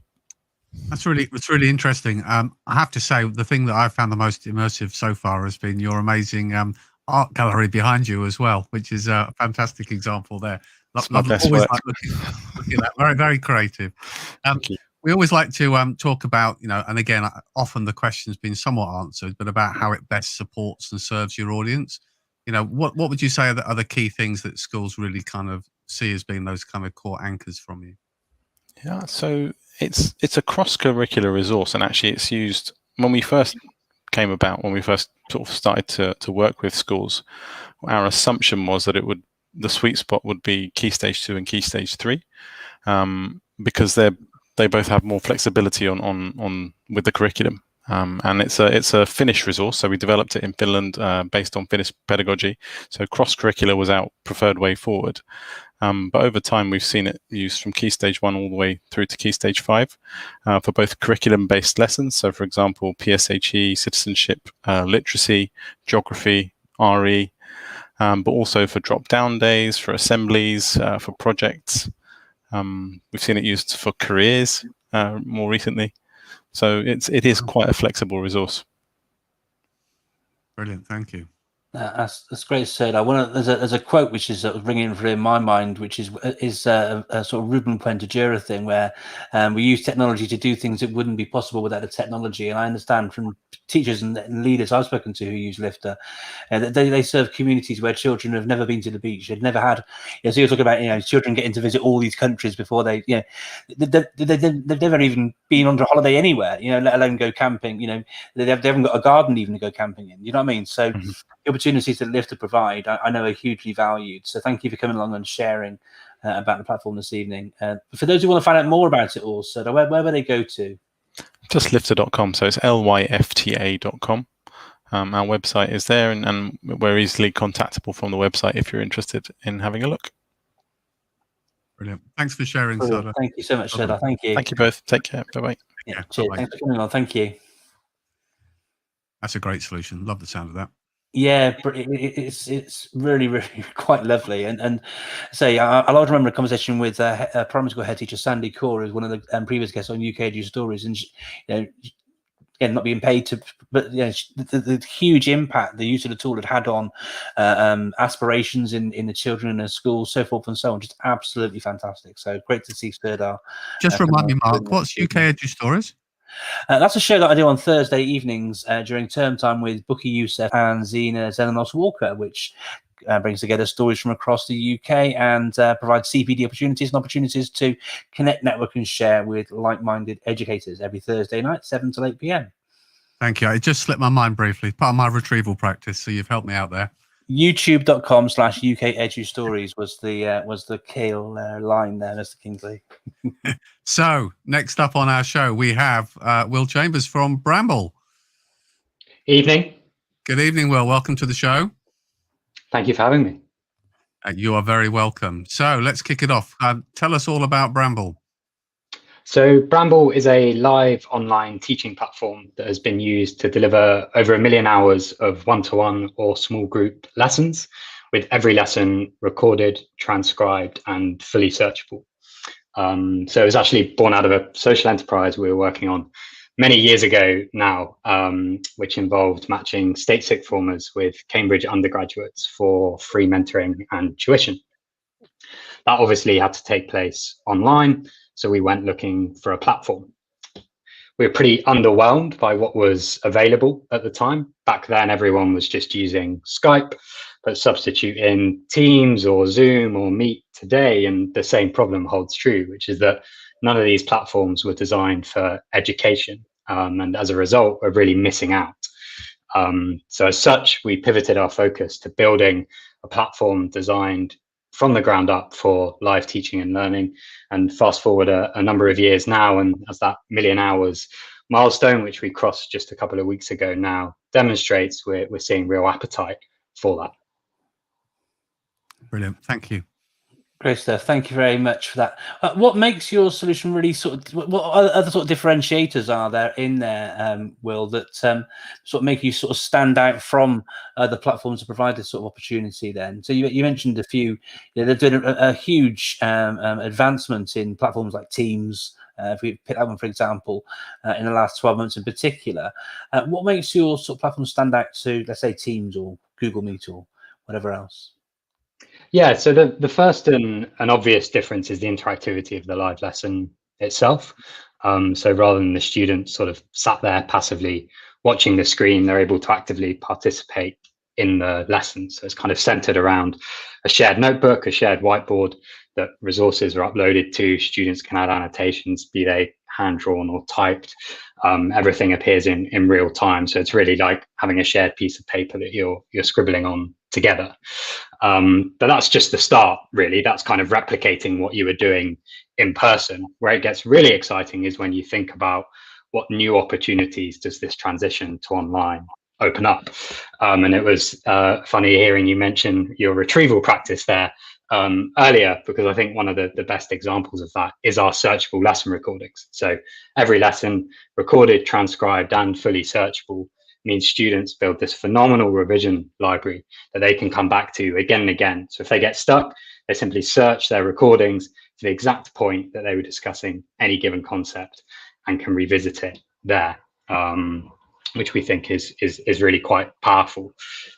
[SPEAKER 1] That's really interesting. I have to say, the thing that I've found the most immersive so far has been your amazing art gallery behind you as well, which is a fantastic example there. Always like looking at that. Very, very creative. We always like to talk about, and again, often the question's been somewhat answered, but about how it best supports and serves your audience. What would you say are the key things that schools really kind of see as being those kind of core anchors from you?
[SPEAKER 12] Yeah, so it's a cross-curricular resource, and actually it's used when we first came about, when we first sort of started to work with schools. Our assumption was that the sweet spot would be Key Stage 2 and Key Stage 3, because they both have more flexibility on with the curriculum. And it's a Finnish resource, so we developed it in Finland based on Finnish pedagogy. So cross-curricular was our preferred way forward. But over time, we've seen it used from Key Stage 1 all the way through to Key Stage 5 for both curriculum-based lessons. So, for example, PSHE, citizenship, literacy, geography, RE, but also for drop-down days, for assemblies, for projects. We've seen it used for careers more recently. So it is quite a flexible resource.
[SPEAKER 1] Brilliant, thank you.
[SPEAKER 2] That's great said. There's a quote which is ringing through in my mind, which is a sort of Ruben Puente-Jura thing, where we use technology to do things that wouldn't be possible without the technology. And I understand from teachers and leaders I've spoken to who use Lifter, that they serve communities where children have never been to the beach. They've never had. So you're talking about children getting to visit all these countries before they've never even been on a holiday anywhere. Let alone go camping. They haven't got a garden even to go camping in. You know what I mean? So. Mm-hmm. The opportunities that Lifter provide, I know, are hugely valued. So thank you for coming along and sharing about the platform this evening. For those who want to find out more about it also, where will they go to?
[SPEAKER 12] Just lifter.com. So it's lyfta.com. Our website is there, and we're easily contactable from the website if you're interested in having a look.
[SPEAKER 1] Brilliant. Thanks for sharing, Serdar.
[SPEAKER 2] Thank you so much, Serdar. Thank you.
[SPEAKER 12] Thank you both. Take care. Bye-bye.
[SPEAKER 2] Yeah, cheers. Thanks for coming on. Thank you.
[SPEAKER 1] That's a great solution. Love the sound of that.
[SPEAKER 2] Yeah, but it's really quite lovely, and say I remember a conversation with primary school head teacher Sandy Core, who's one of the previous guests on UK Edu Stories, and she, again, not being paid to, but the huge impact the use of the tool had on aspirations in the children in the school, so forth and so on. Just absolutely fantastic. So great to see Sturdar.
[SPEAKER 1] Just remind me, Mark, what's UK Edu Stories?
[SPEAKER 2] That's a show that I do on Thursday evenings during term time with Bookie Youssef and Zena Zelenos Walker, which brings together stories from across the UK and provides CPD opportunities and opportunities to connect, network and share with like-minded educators every Thursday night, 7 to 8 p.m.
[SPEAKER 1] Thank you. It just slipped my mind briefly. Part of my retrieval practice, so you've helped me out there.
[SPEAKER 2] YouTube.com/UK Edu Stories was the kill line there, Mr. Kingsley.
[SPEAKER 1] So next up on our show, we have Will Chambers from Bramble.
[SPEAKER 13] Evening.
[SPEAKER 1] Good evening, Will. Welcome to the show.
[SPEAKER 13] Thank you for having me.
[SPEAKER 1] You are very welcome. So let's kick it off. Tell us all about Bramble.
[SPEAKER 13] So Bramble is a live online teaching platform that has been used to deliver over 1 million hours of one-to-one or small group lessons, with every lesson recorded, transcribed, and fully searchable. So it was actually born out of a social enterprise we were working on many years ago now, which involved matching state sixth formers with Cambridge undergraduates for free mentoring and tuition. That obviously had to take place online, so we went looking for a platform. We were pretty underwhelmed by what was available at the time. Back then, everyone was just using Skype, but substitute in Teams or Zoom or Meet today, and the same problem holds true, which is that none of these platforms were designed for education. And as a result, we're really missing out. So as such, we pivoted our focus to building a platform designed from the ground up for live teaching and learning. And fast forward a number of years now, and as that 1 million hours milestone, which we crossed just a couple of weeks ago now, demonstrates, we're seeing real appetite for that.
[SPEAKER 1] Brilliant. Thank you.
[SPEAKER 2] Great stuff. Thank you very much for that. What makes your solution really what other sort of differentiators are there in there, Will, that sort of make you sort of stand out from the platforms to provide this sort of opportunity then? So you mentioned a few, they're doing a huge advancement in platforms like Teams. If we pick that one, for example, in the last 12 months in particular, what makes your sort of platform stand out to, let's say, Teams or Google Meet or whatever else?
[SPEAKER 13] Yeah, so the first and an obvious difference is the interactivity of the live lesson itself. So rather than the student sort of sat there passively watching the screen, they're able to actively participate in the lesson. So it's kind of centered around a shared notebook, a shared whiteboard that resources are uploaded to. Students can add annotations, be they hand-drawn or typed. Everything appears in real time. So it's really like having a shared piece of paper that you're scribbling on together. But that's just the start, really. That's kind of replicating what you were doing in person. Where it gets really exciting is when you think about what new opportunities does this transition to online open up. And it was funny hearing you mention your retrieval practice there earlier, because I think one of the best examples of that is our searchable lesson recordings. So every lesson recorded, transcribed, and fully searchable means students build this phenomenal revision library that they can come back to again and again. So if they get stuck, they simply search their recordings to the exact point that they were discussing any given concept and can revisit it there, which we think is really quite powerful.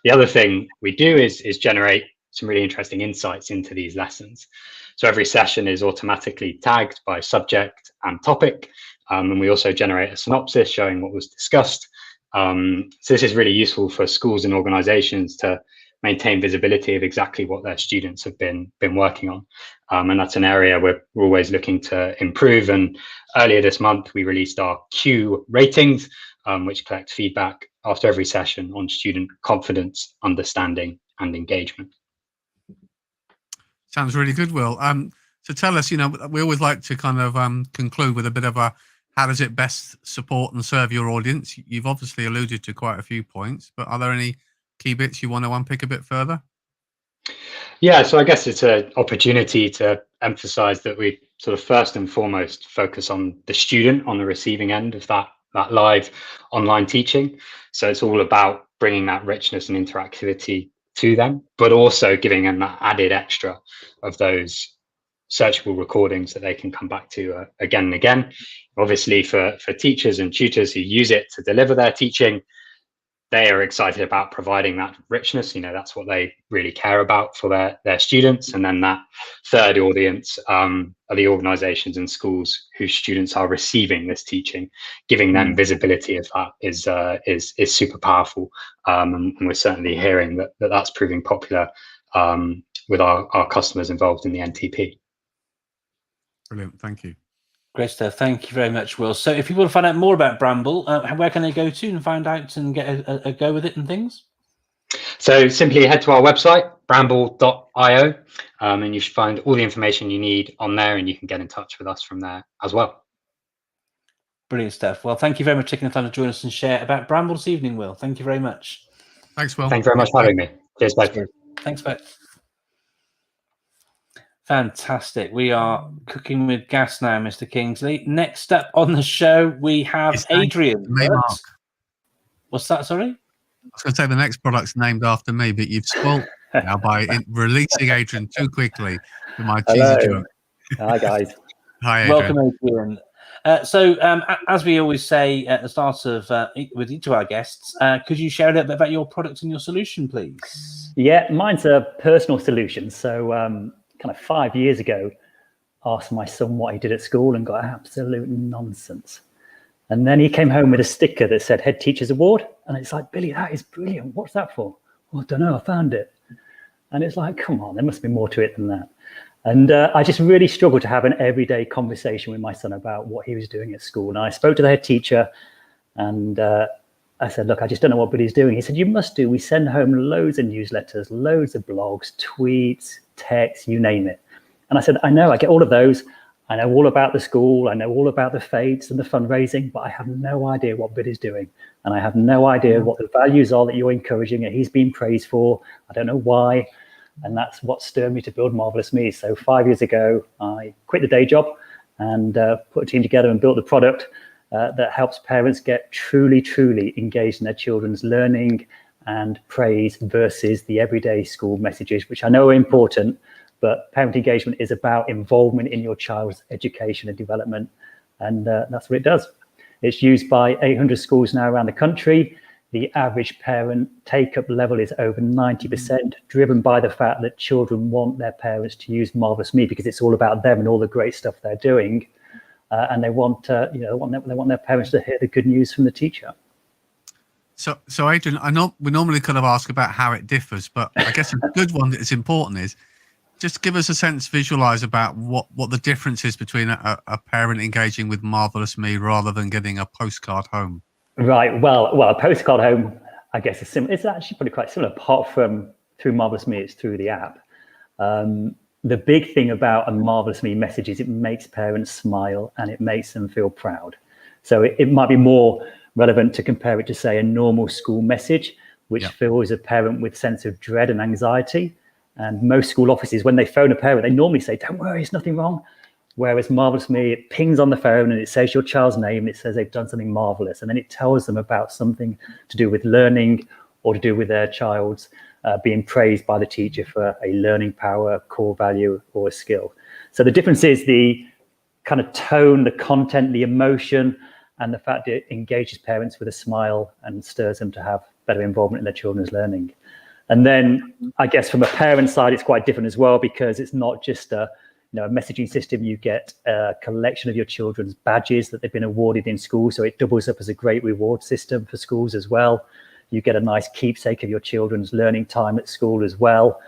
[SPEAKER 13] The other thing we do is generate some really interesting insights into these lessons. So every session is automatically tagged by subject and topic, and we also generate a synopsis showing what was discussed. So this is really useful for schools and organizations to maintain visibility of exactly what their students have been working on. And that's an area we're always looking to improve. And earlier this month, we released our Q ratings, which collect feedback after every session on student confidence, understanding, and engagement.
[SPEAKER 1] Sounds really good, Will. So tell us, we always like to kind of conclude with a bit of a, how does it best support and serve your audience? You've obviously alluded to quite a few points, but are there any key bits you want to unpick a bit further?
[SPEAKER 13] Yeah, so I guess it's an opportunity to emphasize that we sort of first and foremost focus on the student on the receiving end of that live online teaching. So it's all about bringing that richness and interactivity to them, but also giving them that added extra of those searchable recordings that they can come back to again and again. Obviously, for teachers and tutors who use it to deliver their teaching, they are excited about providing that richness. You know, that's what they really care about for their students. And then that third audience are the organizations and schools whose students are receiving this teaching. Giving them visibility of that is super powerful. And we're certainly hearing that that's proving popular with our customers involved in the NTP.
[SPEAKER 1] Brilliant, thank you.
[SPEAKER 2] Great stuff. Thank you very much, Will. So if people want to find out more about Bramble, where can they go to and find out and get a go with it and things?
[SPEAKER 13] So simply head to our website, bramble.io, and you should find all the information you need on there, and you can get in touch with us from there as well.
[SPEAKER 2] Brilliant stuff. Well, thank you very much for taking the time to join us and share about Bramble this evening, Will. Thank you very much.
[SPEAKER 1] Thanks, Will.
[SPEAKER 13] Thank you very much for having me. Cheers, bye.
[SPEAKER 2] Thanks, bye. Fantastic. We are cooking with gas now, Mr. Kingsley. Next up on the show, we have Adrian. What's that, sorry?
[SPEAKER 1] I was going to say the next product's named after me, but you've spoilt now by releasing Adrian too quickly for my cheesy joke.
[SPEAKER 14] Hi, guys.
[SPEAKER 1] Hi, Adrian.
[SPEAKER 2] Welcome, Adrian. As we always say at the start of with each of our guests, could you share a little bit about your product and your solution, please?
[SPEAKER 14] Yeah, mine's a personal solution. So kind of 5 years ago, asked my son what he did at school and got absolute nonsense. And then he came home with a sticker that said Head Teacher's Award. And it's like, Billy, that is brilliant. What's that for? Well, I don't know, I found it. And it's like, come on, there must be more to it than that. And I just really struggled to have an everyday conversation with my son about what he was doing at school. And I spoke to the head teacher and I said, look, I just don't know what Billy's doing. He said, you must do. We send home loads of newsletters, loads of blogs, tweets, texts, you name it. And I said, I know, I get all of those. I know all about the school. I know all about the fates and the fundraising, but I have no idea what Billy's doing. And I have no idea what the values are that you're encouraging and he's been praised for. I don't know why. And that's what stirred me to build Marvelous Me. So 5 years ago, I quit the day job and put a team together and built the product that helps parents get truly, truly engaged in their children's learning and praise versus the everyday school messages, which I know are important, but parent engagement is about involvement in your child's education and development. And that's what it does. It's used by 800 schools now around the country. The average parent take-up level is over 90%, driven by the fact that children want their parents to use Marvelous Me because it's all about them and all the great stuff they're doing. And they want, they want their parents to hear the good news from the teacher.
[SPEAKER 1] So Adrian, I know we normally kind of ask about how it differs, but I guess a good one that is important is just give us a sense, visualize about what the difference is between a parent engaging with Marvelous Me rather than getting a postcard home.
[SPEAKER 14] Right. Well, a postcard home, I guess, is similar. It's actually probably quite similar. Apart from through Marvelous Me, it's through the app. The big thing about a Marvelous Me message is it makes parents smile and it makes them feel proud. So it might be more relevant to compare it to, say, a normal school message, which fills a parent with sense of dread and anxiety. And most school offices, when they phone a parent, they normally say, don't worry, there's nothing wrong. Whereas Marvelous Me, it pings on the phone and it says your child's name, and it says they've done something marvelous. And then it tells them about something to do with learning or to do with their child's being praised by the teacher for a learning power, core value, or a skill. So the difference is the kind of tone, the content, the emotion, and the fact that it engages parents with a smile and stirs them to have better involvement in their children's learning. And then I guess from a parent side, it's quite different as well, because it's not just a messaging system. You get a collection of your children's badges that they've been awarded in school. So it doubles up as a great reward system for schools as well. You get a nice keepsake of your children's learning time at school as well.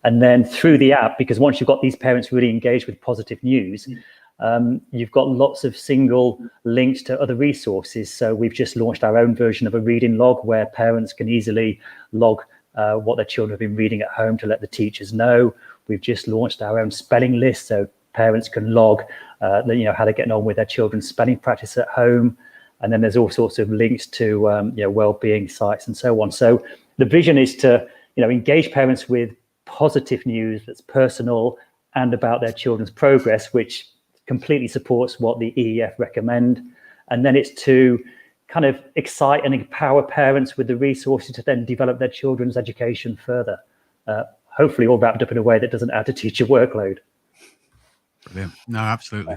[SPEAKER 14] And then through the app, because once you've got these parents really engaged with positive news, you've got lots of single links to other resources. So we've just launched our own version of a reading log where parents can easily log what their children have been reading at home to let the teachers know. We've just launched our own spelling list so parents can log how they're getting on with their children's spelling practice at home. And then there's all sorts of links to well-being sites and so on. So the vision is to engage parents with positive news that's personal and about their children's progress, which completely supports what the EEF recommend. And then it's to kind of excite and empower parents with the resources to then develop their children's education further. Hopefully all wrapped up in a way that doesn't add to teacher workload.
[SPEAKER 1] Brilliant. No, absolutely.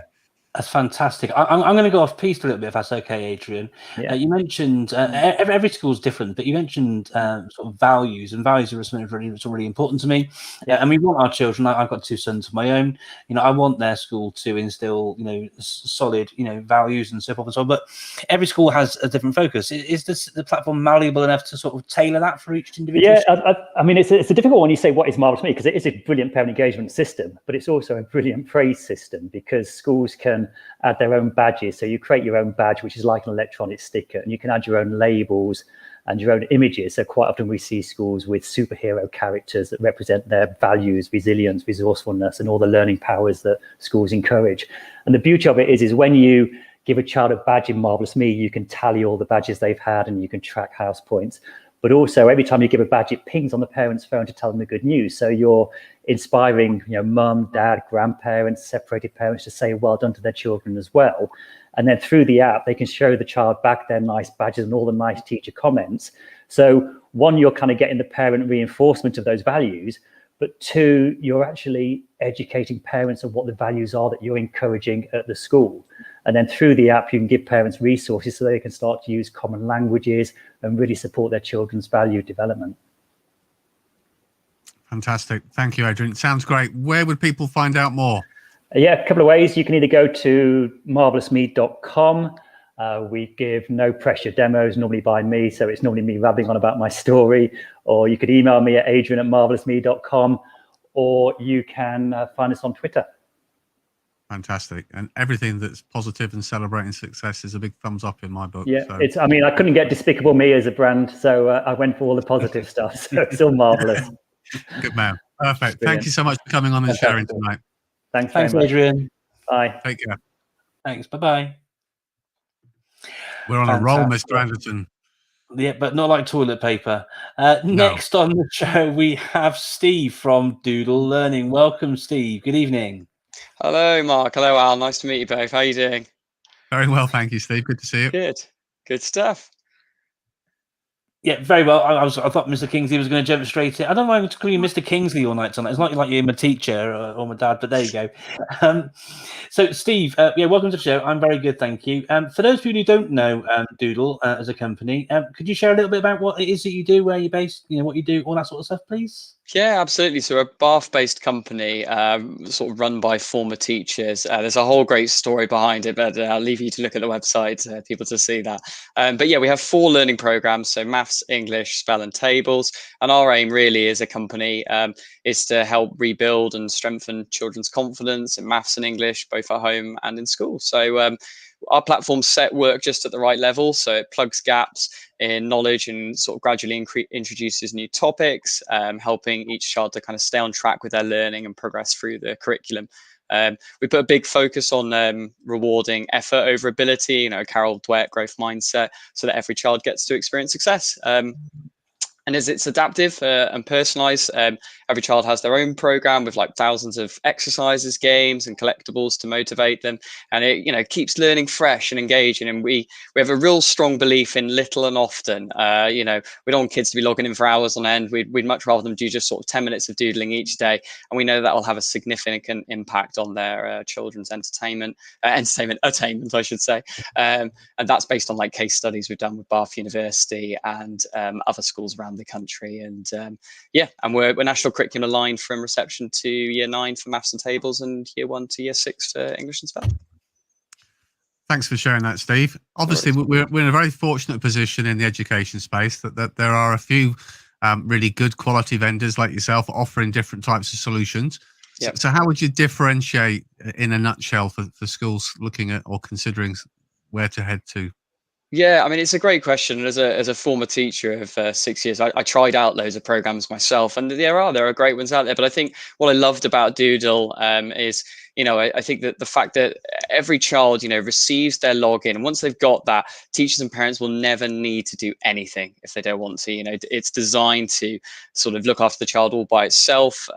[SPEAKER 2] That's fantastic. I'm going to go off piste a little bit, if that's okay, Adrian.
[SPEAKER 14] Yeah.
[SPEAKER 2] You mentioned every school is different, but you mentioned sort of values, and values are something really important to me.
[SPEAKER 14] Yeah.
[SPEAKER 2] And we want our children. I've got 2 sons of my own. I want their school to instill, solid, values and so forth and so on. But every school has a different focus. Is the platform malleable enough to sort of tailor that for each individual?
[SPEAKER 14] Yeah, I mean, it's a difficult one. You say what is marvelous to me, because it is a brilliant parent engagement system, but it's also a brilliant praise system, because schools can add their own badges. So you create your own badge, which is like an electronic sticker, and you can add your own labels and your own images. So quite often we see schools with superhero characters that represent their values, resilience, resourcefulness, and all the learning powers that schools encourage. And the beauty of it is when you give a child a badge in Marvelous Me, you can tally all the badges they've had and you can track house points. But also every time you give a badge, it pings on the parent's phone to tell them the good news. So you're inspiring, mum, dad, grandparents, separated parents to say well done to their children as well. And then through the app, they can show the child back their nice badges and all the nice teacher comments. So one, you're kind of getting the parent reinforcement of those values, but 2, you're actually educating parents on what the values are that you're encouraging at the school. And then through the app, you can give parents resources so they can start to use common languages and really support their children's value development.
[SPEAKER 1] Fantastic. Thank you, Adrian. Sounds great. Where would people find out more?
[SPEAKER 14] Yeah, a couple of ways. You can either go to marvellousme.com. We give no pressure demos normally by me, so it's normally me rambling on about my story. Or you could email me at adrian@marvellousme.com, or you can find us on Twitter.
[SPEAKER 1] Fantastic. And everything that's positive and celebrating success is a big thumbs up in my book.
[SPEAKER 14] Yeah,
[SPEAKER 1] so.
[SPEAKER 14] I mean, I couldn't get Despicable Me as a brand, so I went for all the positive stuff. So it's all marvelous.
[SPEAKER 1] Good man. Perfect.
[SPEAKER 14] Brilliant.
[SPEAKER 1] Thank you so much for coming on and sharing tonight.
[SPEAKER 14] Thanks,
[SPEAKER 2] Adrian.
[SPEAKER 14] Bye.
[SPEAKER 1] Take care.
[SPEAKER 2] Thanks. Bye-bye.
[SPEAKER 1] We're on a roll, Mr. Anderson.
[SPEAKER 2] Yeah, but not like toilet paper. Next on the show, we have Steve from Doodle Learning. Welcome, Steve. Good evening.
[SPEAKER 15] Hello, Mark. Hello, Al. Nice to meet you both. How are you doing?
[SPEAKER 1] Very well, thank you, Steve. Good to see you.
[SPEAKER 15] Good stuff.
[SPEAKER 2] Yeah, very well. I thought Mr. Kingsley was going to demonstrate it. I don't mind calling you Mr. Kingsley all night tonight. It's not like you're my teacher or my dad, but there you go. So, Steve, welcome to the show. I'm very good, thank you. For those people who don't know Doodle as a company, could you share a little bit about what it is that you do, where you're based, what you do, all that sort of stuff, please?
[SPEAKER 15] Yeah, absolutely. So we're a Bath-based company, sort of run by former teachers. There's a whole great story behind it, but I'll leave you to look at the website, people to see that. But yeah, we have 4 learning programs, so maths, English, spell and tables. And our aim really as a company is to help rebuild and strengthen children's confidence in maths and English, both at home and in school. So our platform set work just at the right level, so it plugs gaps in knowledge and sort of gradually introduces new topics, helping each child to kind of stay on track with their learning and progress through the curriculum. We put a big focus on rewarding effort over ability, Carol Dweck growth mindset, so that every child gets to experience success. And as it's adaptive and personalized, every child has their own program with like thousands of exercises, games, and collectibles to motivate them. And it, keeps learning fresh and engaging. And we have a real strong belief in little and often. We don't want kids to be logging in for hours on end. We'd much rather them do just sort of 10 minutes of doodling each day. And we know that will have a significant impact on their children's attainment, I should say. And that's based on like case studies we've done with Bath University and other schools around the country. And and we're national curriculum aligned from reception to year 9 for maths and tables and year 1 to year 6 for English and spelling.
[SPEAKER 1] Thanks for sharing that, Steve. Obviously, we're in a very fortunate position in the education space that there are a few really good quality vendors like yourself offering different types of solutions. Yep. So how would you differentiate in a nutshell for schools looking at or considering where to head to?
[SPEAKER 15] Yeah, I mean, it's a great question. As a former teacher of 6 years, I tried out loads of programs myself, and there are great ones out there. But I think what I loved about Doodle is, I think that the fact that every child, receives their login, and once they've got that, teachers and parents will never need to do anything if they don't want to. It's designed to sort of look after the child all by itself,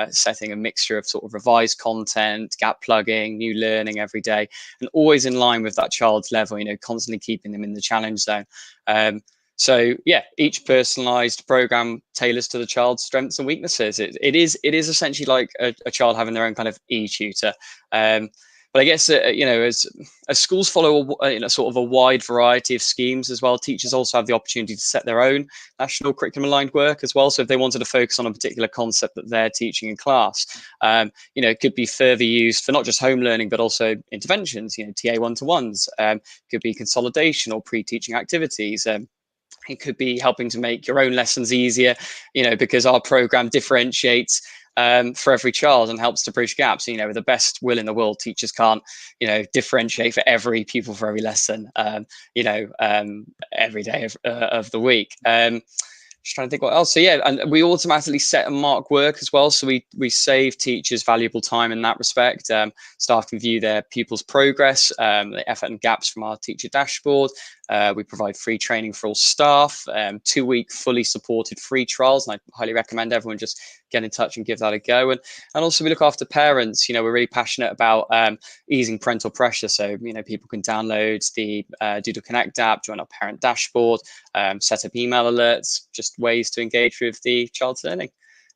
[SPEAKER 15] setting a mixture of sort of revised content, gap plugging, new learning every day, and always in line with that child's level, constantly keeping them in the challenge zone. So yeah, each personalized program tailors to the child's strengths and weaknesses. It is essentially like a child having their own kind of e-tutor. But I guess, as schools follow sort of a wide variety of schemes as well, teachers also have the opportunity to set their own national curriculum aligned work as well. So if they wanted to focus on a particular concept that they're teaching in class, it could be further used for not just home learning, but also interventions, TA one-to-ones, could be consolidation or pre-teaching activities. It could be helping to make your own lessons easier, because our program differentiates for every child and helps to bridge gaps. With the best will in the world, teachers can't, differentiate for every pupil for every lesson, every day of the week. Just trying to think what else. So yeah, and we automatically set and mark work as well. So we save teachers valuable time in that respect. Staff can view their pupils' progress, the effort and gaps from our teacher dashboard. We provide free training for all staff, 2-week fully supported free trials, and I highly recommend everyone just get in touch and give that a go. And also we look after parents. We're really passionate about easing parental pressure. So people can download the Doodle Connect app, join our parent dashboard, set up email alerts, just ways to engage with the child's learning.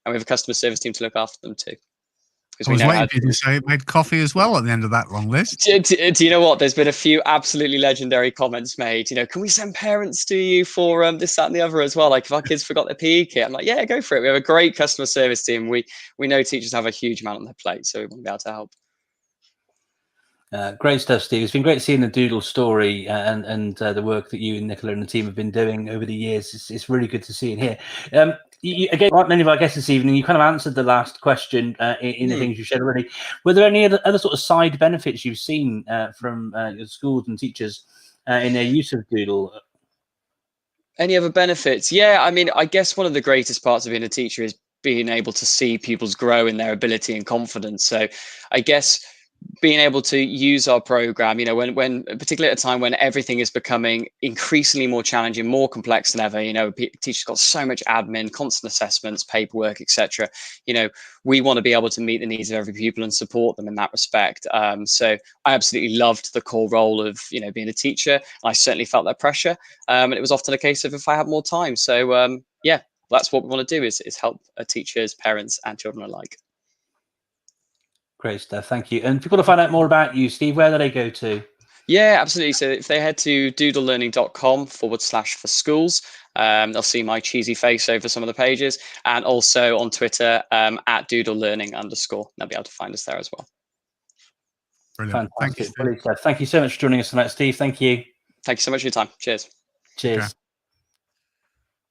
[SPEAKER 15] And we have a customer service team to look after them too.
[SPEAKER 1] I was waiting for you to say it made coffee as well at the end of that long list.
[SPEAKER 15] Do you know what? There's been a few absolutely legendary comments made. Can we send parents to you for this, that, and the other as well? Like if our kids forgot their PE kit, I'm like, yeah, go for it. We have a great customer service team. We know teachers have a huge amount on their plate, so we want to be able to help.
[SPEAKER 2] Great stuff, Steve. It's been great seeing the Doodle story and the work that you and Nicola and the team have been doing over the years. It's really good to see and hear. Again, like many of our guests this evening, you kind of answered the last question in the things you shared already. Were there any other sort of side benefits you've seen from your schools and teachers in their use of Doodle?
[SPEAKER 15] Any other benefits? Yeah, I mean, I guess one of the greatest parts of being a teacher is being able to see pupils grow in their ability and confidence. So I guess being able to use our program, when particularly at a time when everything is becoming increasingly more challenging, more complex than ever, teachers got so much admin, constant assessments, paperwork, etc. We want to be able to meet the needs of every pupil and support them in that respect. So I absolutely loved the core role of, being a teacher. I certainly felt that pressure. And it was often a case of if I had more time. So yeah, that's what we want to do is help teachers, parents and children alike.
[SPEAKER 2] Great stuff. Thank you. And if people want to find out more about you, Steve, where do they go to?
[SPEAKER 15] Yeah, absolutely. So if they head to doodlelearning.com/for-schools, they'll see my cheesy face over some of the pages, and also on Twitter at doodlelearning_. They'll be able to find us there as well.
[SPEAKER 2] Brilliant. Fantastic. Thank you, thank you so much for joining us tonight, Steve. Thank you.
[SPEAKER 15] Thank you so much for your time. Cheers.
[SPEAKER 2] Cheers.
[SPEAKER 1] Okay.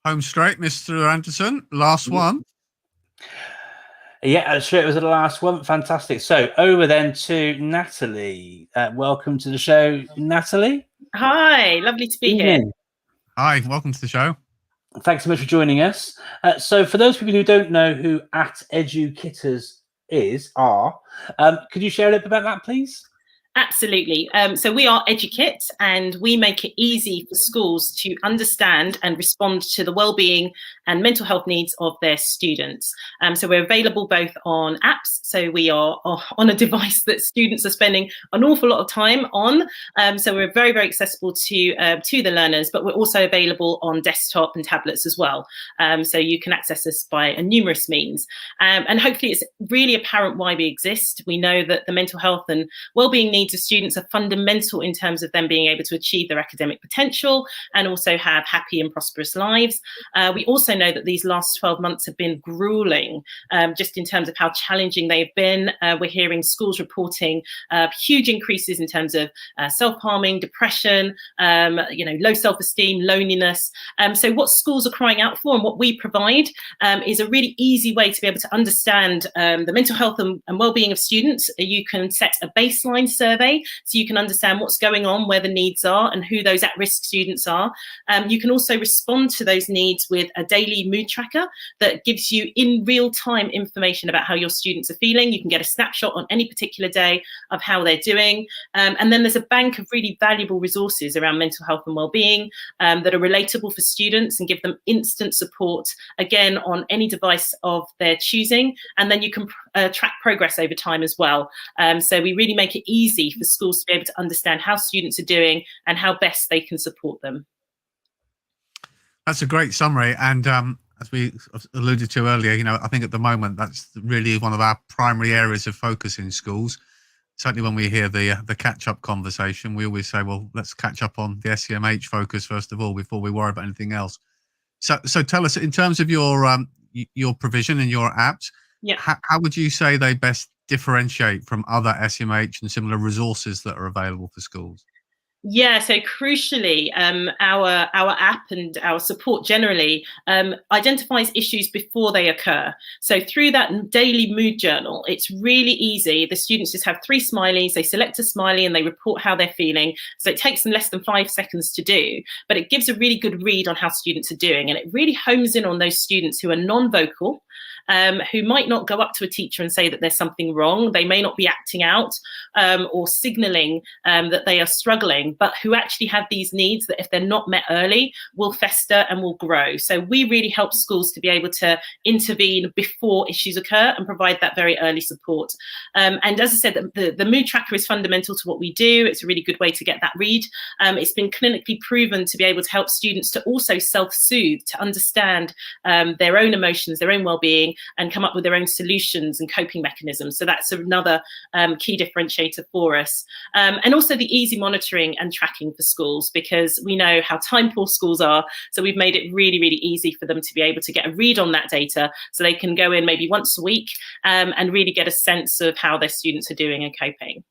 [SPEAKER 1] Home straight, Mr. Anderson. Last one.
[SPEAKER 2] Yeah, straight was the last one. Fantastic. So over then to Natalie. Welcome to the show, Natalie.
[SPEAKER 16] Hi, lovely to be here.
[SPEAKER 1] Hi, welcome to the show.
[SPEAKER 2] Thanks so much for joining us. So for those people who don't know who @Edukitters are, could you share a little bit about that, please?
[SPEAKER 16] Absolutely. So we are EduKit, and we make it easy for schools to understand and respond to the wellbeing and mental health needs of their students. So we're available both on apps. So we are on a device that students are spending an awful lot of time on. So we're very, very accessible to the learners, but we're also available on desktop and tablets as well. So you can access us by numerous means. And hopefully it's really apparent why we exist. We know that the mental health and wellbeing needs of students are fundamental in terms of them being able to achieve their academic potential and also have happy and prosperous lives. We also know that these last 12 months have been grueling, just in terms of how challenging they've been. We're hearing schools reporting huge increases in terms of self-harming, depression, low self-esteem, loneliness. So what schools are crying out for and what we provide is a really easy way to be able to understand the mental health and wellbeing of students. You can set a baseline survey survey, so you can understand what's going on, where the needs are, and who those at-risk students are. You can also respond to those needs with a daily mood tracker that gives you in real time information about how your students are feeling. You can get a snapshot on any particular day of how they're doing. And then there's a bank of really valuable resources around mental health and wellbeing that are relatable for students and give them instant support, again, on any device of their choosing. And then you can track progress over time as well. So we really make it easy for schools to be able to understand how students are doing and how best they can support them.
[SPEAKER 1] That's a great summary. And as we alluded to earlier, you know, I think at the moment that's really one of our primary areas of focus in schools. Certainly when we hear the catch-up conversation, we always say, well, let's catch up on the SEMH focus first of all before we worry about anything else. So tell us, in terms of your provision and your apps, how would you say they best differentiate from other SEMH and similar resources that are available for schools?
[SPEAKER 16] Yeah, so crucially, our app and our support generally identifies issues before they occur. So through that daily mood journal, it's really easy. The students just have 3 smileys, they select a smiley and they report how they're feeling. So it takes them less than 5 seconds to do, but it gives a really good read on how students are doing. And it really homes in on those students who are non-vocal, who might not go up to a teacher and say that there's something wrong. They may not be acting out or signalling that they are struggling, but who actually have these needs that if they're not met early will fester and will grow. So we really help schools to be able to intervene before issues occur and provide that very early support. And as I said, the mood tracker is fundamental to what we do. It's a really good way to get that read. It's been clinically proven to be able to help students to also self-soothe, to understand their own emotions, their own well-being, and come up with their own solutions and coping mechanisms. So that's another key differentiator for us. And also the easy monitoring and tracking for schools, because we know how time poor schools are. So we've made it really, really easy for them to be able to get a read on that data, so they can go in maybe once a week and really get a sense of how their students are doing and coping.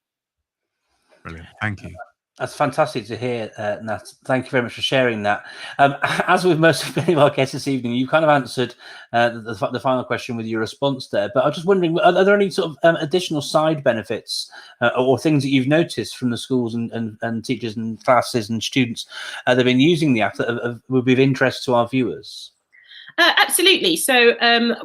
[SPEAKER 1] Brilliant, thank you.
[SPEAKER 2] That's fantastic to hear, Nat. Thank you very much for sharing that. As with most of many of our guests this evening, you kind of answered the final question with your response there. But I was just wondering, are there any sort of additional side benefits or things that you've noticed from the schools and teachers and classes and students that have been using the app that would be of interest to our viewers?
[SPEAKER 16] Absolutely. So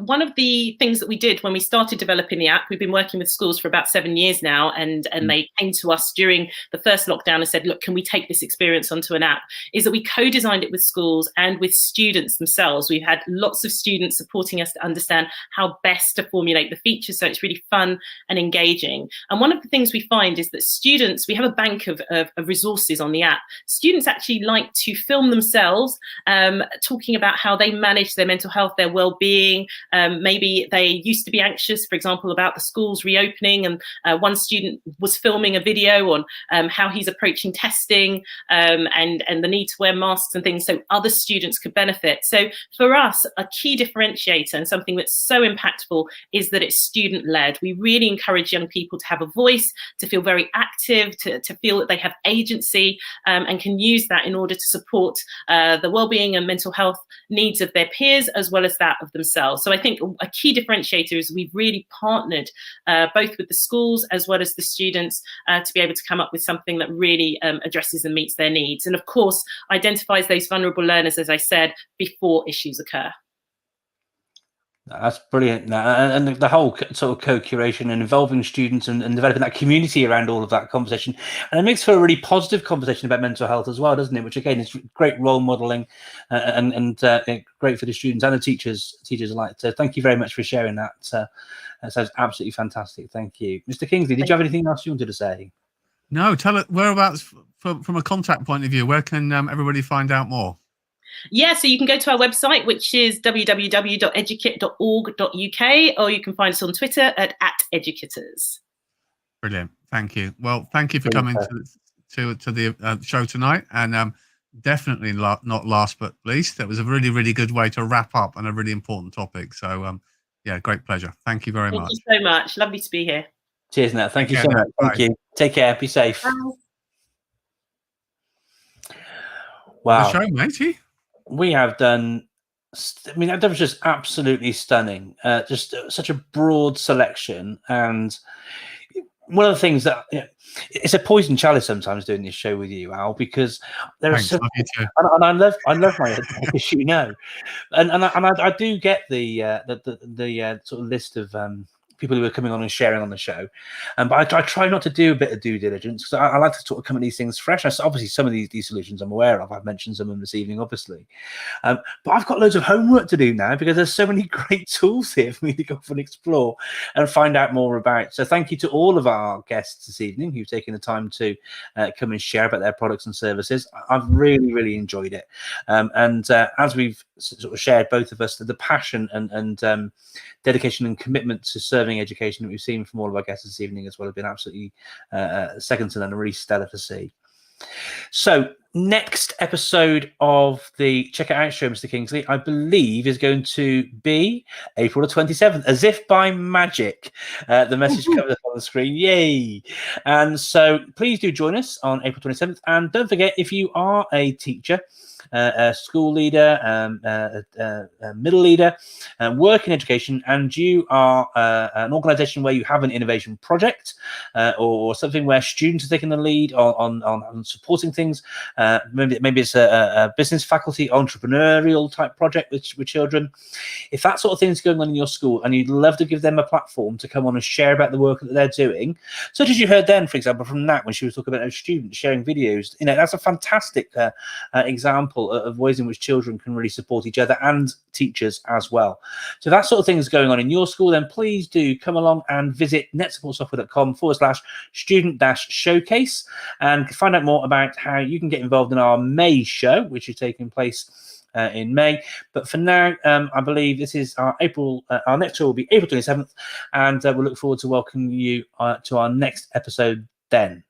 [SPEAKER 16] one of the things that we did when we started developing the app, we've been working with schools for about 7 years now, and they came to us during the first lockdown and said, look, can we take this experience onto an app? Is that we co-designed it with schools and with students themselves. We've had lots of students supporting us to understand how best to formulate the features, so it's really fun and engaging. And one of the things we find is that students, we have a bank of resources on the app. Students actually like to film themselves talking about how they manage their mental health, their well-being. Maybe they used to be anxious, for example, about the schools reopening, and one student was filming a video on how he's approaching testing and the need to wear masks and things, so other students could benefit. So for us, a key differentiator and something that's so impactful is that it's student-led. We really encourage young people to have a voice, to feel very active, to feel that they have agency, and can use that in order to support the well-being and mental health needs of their peers as well as that of themselves. So I think a key differentiator is we've really partnered both with the schools as well as the students to be able to come up with something that really addresses and meets their needs, and of course identifies those vulnerable learners, as I said, before issues occur.
[SPEAKER 2] That's brilliant. And the whole sort of co-curation and involving students and developing that community around all of that conversation. And it makes for a really positive conversation about mental health as well, doesn't it? Which again is great role modeling and great for the students and the teachers alike. So thank you very much for sharing that. That sounds absolutely fantastic. Thank you. Mr. Kingsley, did you have anything else you wanted to say?
[SPEAKER 1] No, tell it whereabouts from a contact point of view. Where can everybody find out more?
[SPEAKER 16] Yeah, so you can go to our website, which is www.educate.org.uk, or you can find us on Twitter at @educators.
[SPEAKER 1] Brilliant. Thank you. Well, thank you for coming to the show tonight. And definitely not last but least, that was a really, really good way to wrap up on a really important topic. So, yeah, great pleasure. Thank you very much.
[SPEAKER 16] Thank you so much. Lovely to be here.
[SPEAKER 2] Cheers, Nat. Thank you so much. Thank you. Take care. Be safe.
[SPEAKER 16] Bye.
[SPEAKER 2] Wow.
[SPEAKER 1] The show, matey.
[SPEAKER 2] We have done, I mean, that was just absolutely stunning. Just such a broad selection. And one of the things that it's a poison chalice sometimes doing this show with you, Al, because there are so, and I love my editor, as you know, and I do get the sort of list of people who are coming on and sharing on the show, but I try not to do a bit of due diligence because I like to sort of come at these things fresh. Obviously, some of these solutions I'm aware of. I've mentioned some of them this evening, obviously, but I've got loads of homework to do now because there's so many great tools here for me to go off and explore and find out more about. So thank you to all of our guests this evening who've taken the time to come and share about their products and services. I've really enjoyed it, and as we've sort of shared, both of us, the passion and dedication and commitment to serving education that we've seen from all of our guests this evening as well have been absolutely second to none and really stellar to see. So next episode of the Check It Out show, Mr. Kingsley, I believe is going to be April the 27th, as if by magic. The message comes up on the screen. Yay! And so please do join us on April 27th. And don't forget, if you are a teacher, a school leader, a middle leader, work in education, and you are an organisation where you have an innovation project or something where students are taking the lead on supporting things, maybe it's a business faculty entrepreneurial type project with children. If that sort of thing is going on in your school and you'd love to give them a platform to come on and share about the work that they're doing, such as you heard then, for example, from Nat when she was talking about her students sharing videos, that's a fantastic example of ways in which children can really support each other and teachers as well. So that sort of thing is going on in your school, then please do come along and visit netsupportsoftware.com/student-showcase and find out more about how you can get involved in our May show, which is taking place in May. But for now, I believe this is our next show will be April 27th, and we'll look forward to welcoming you to our next episode then.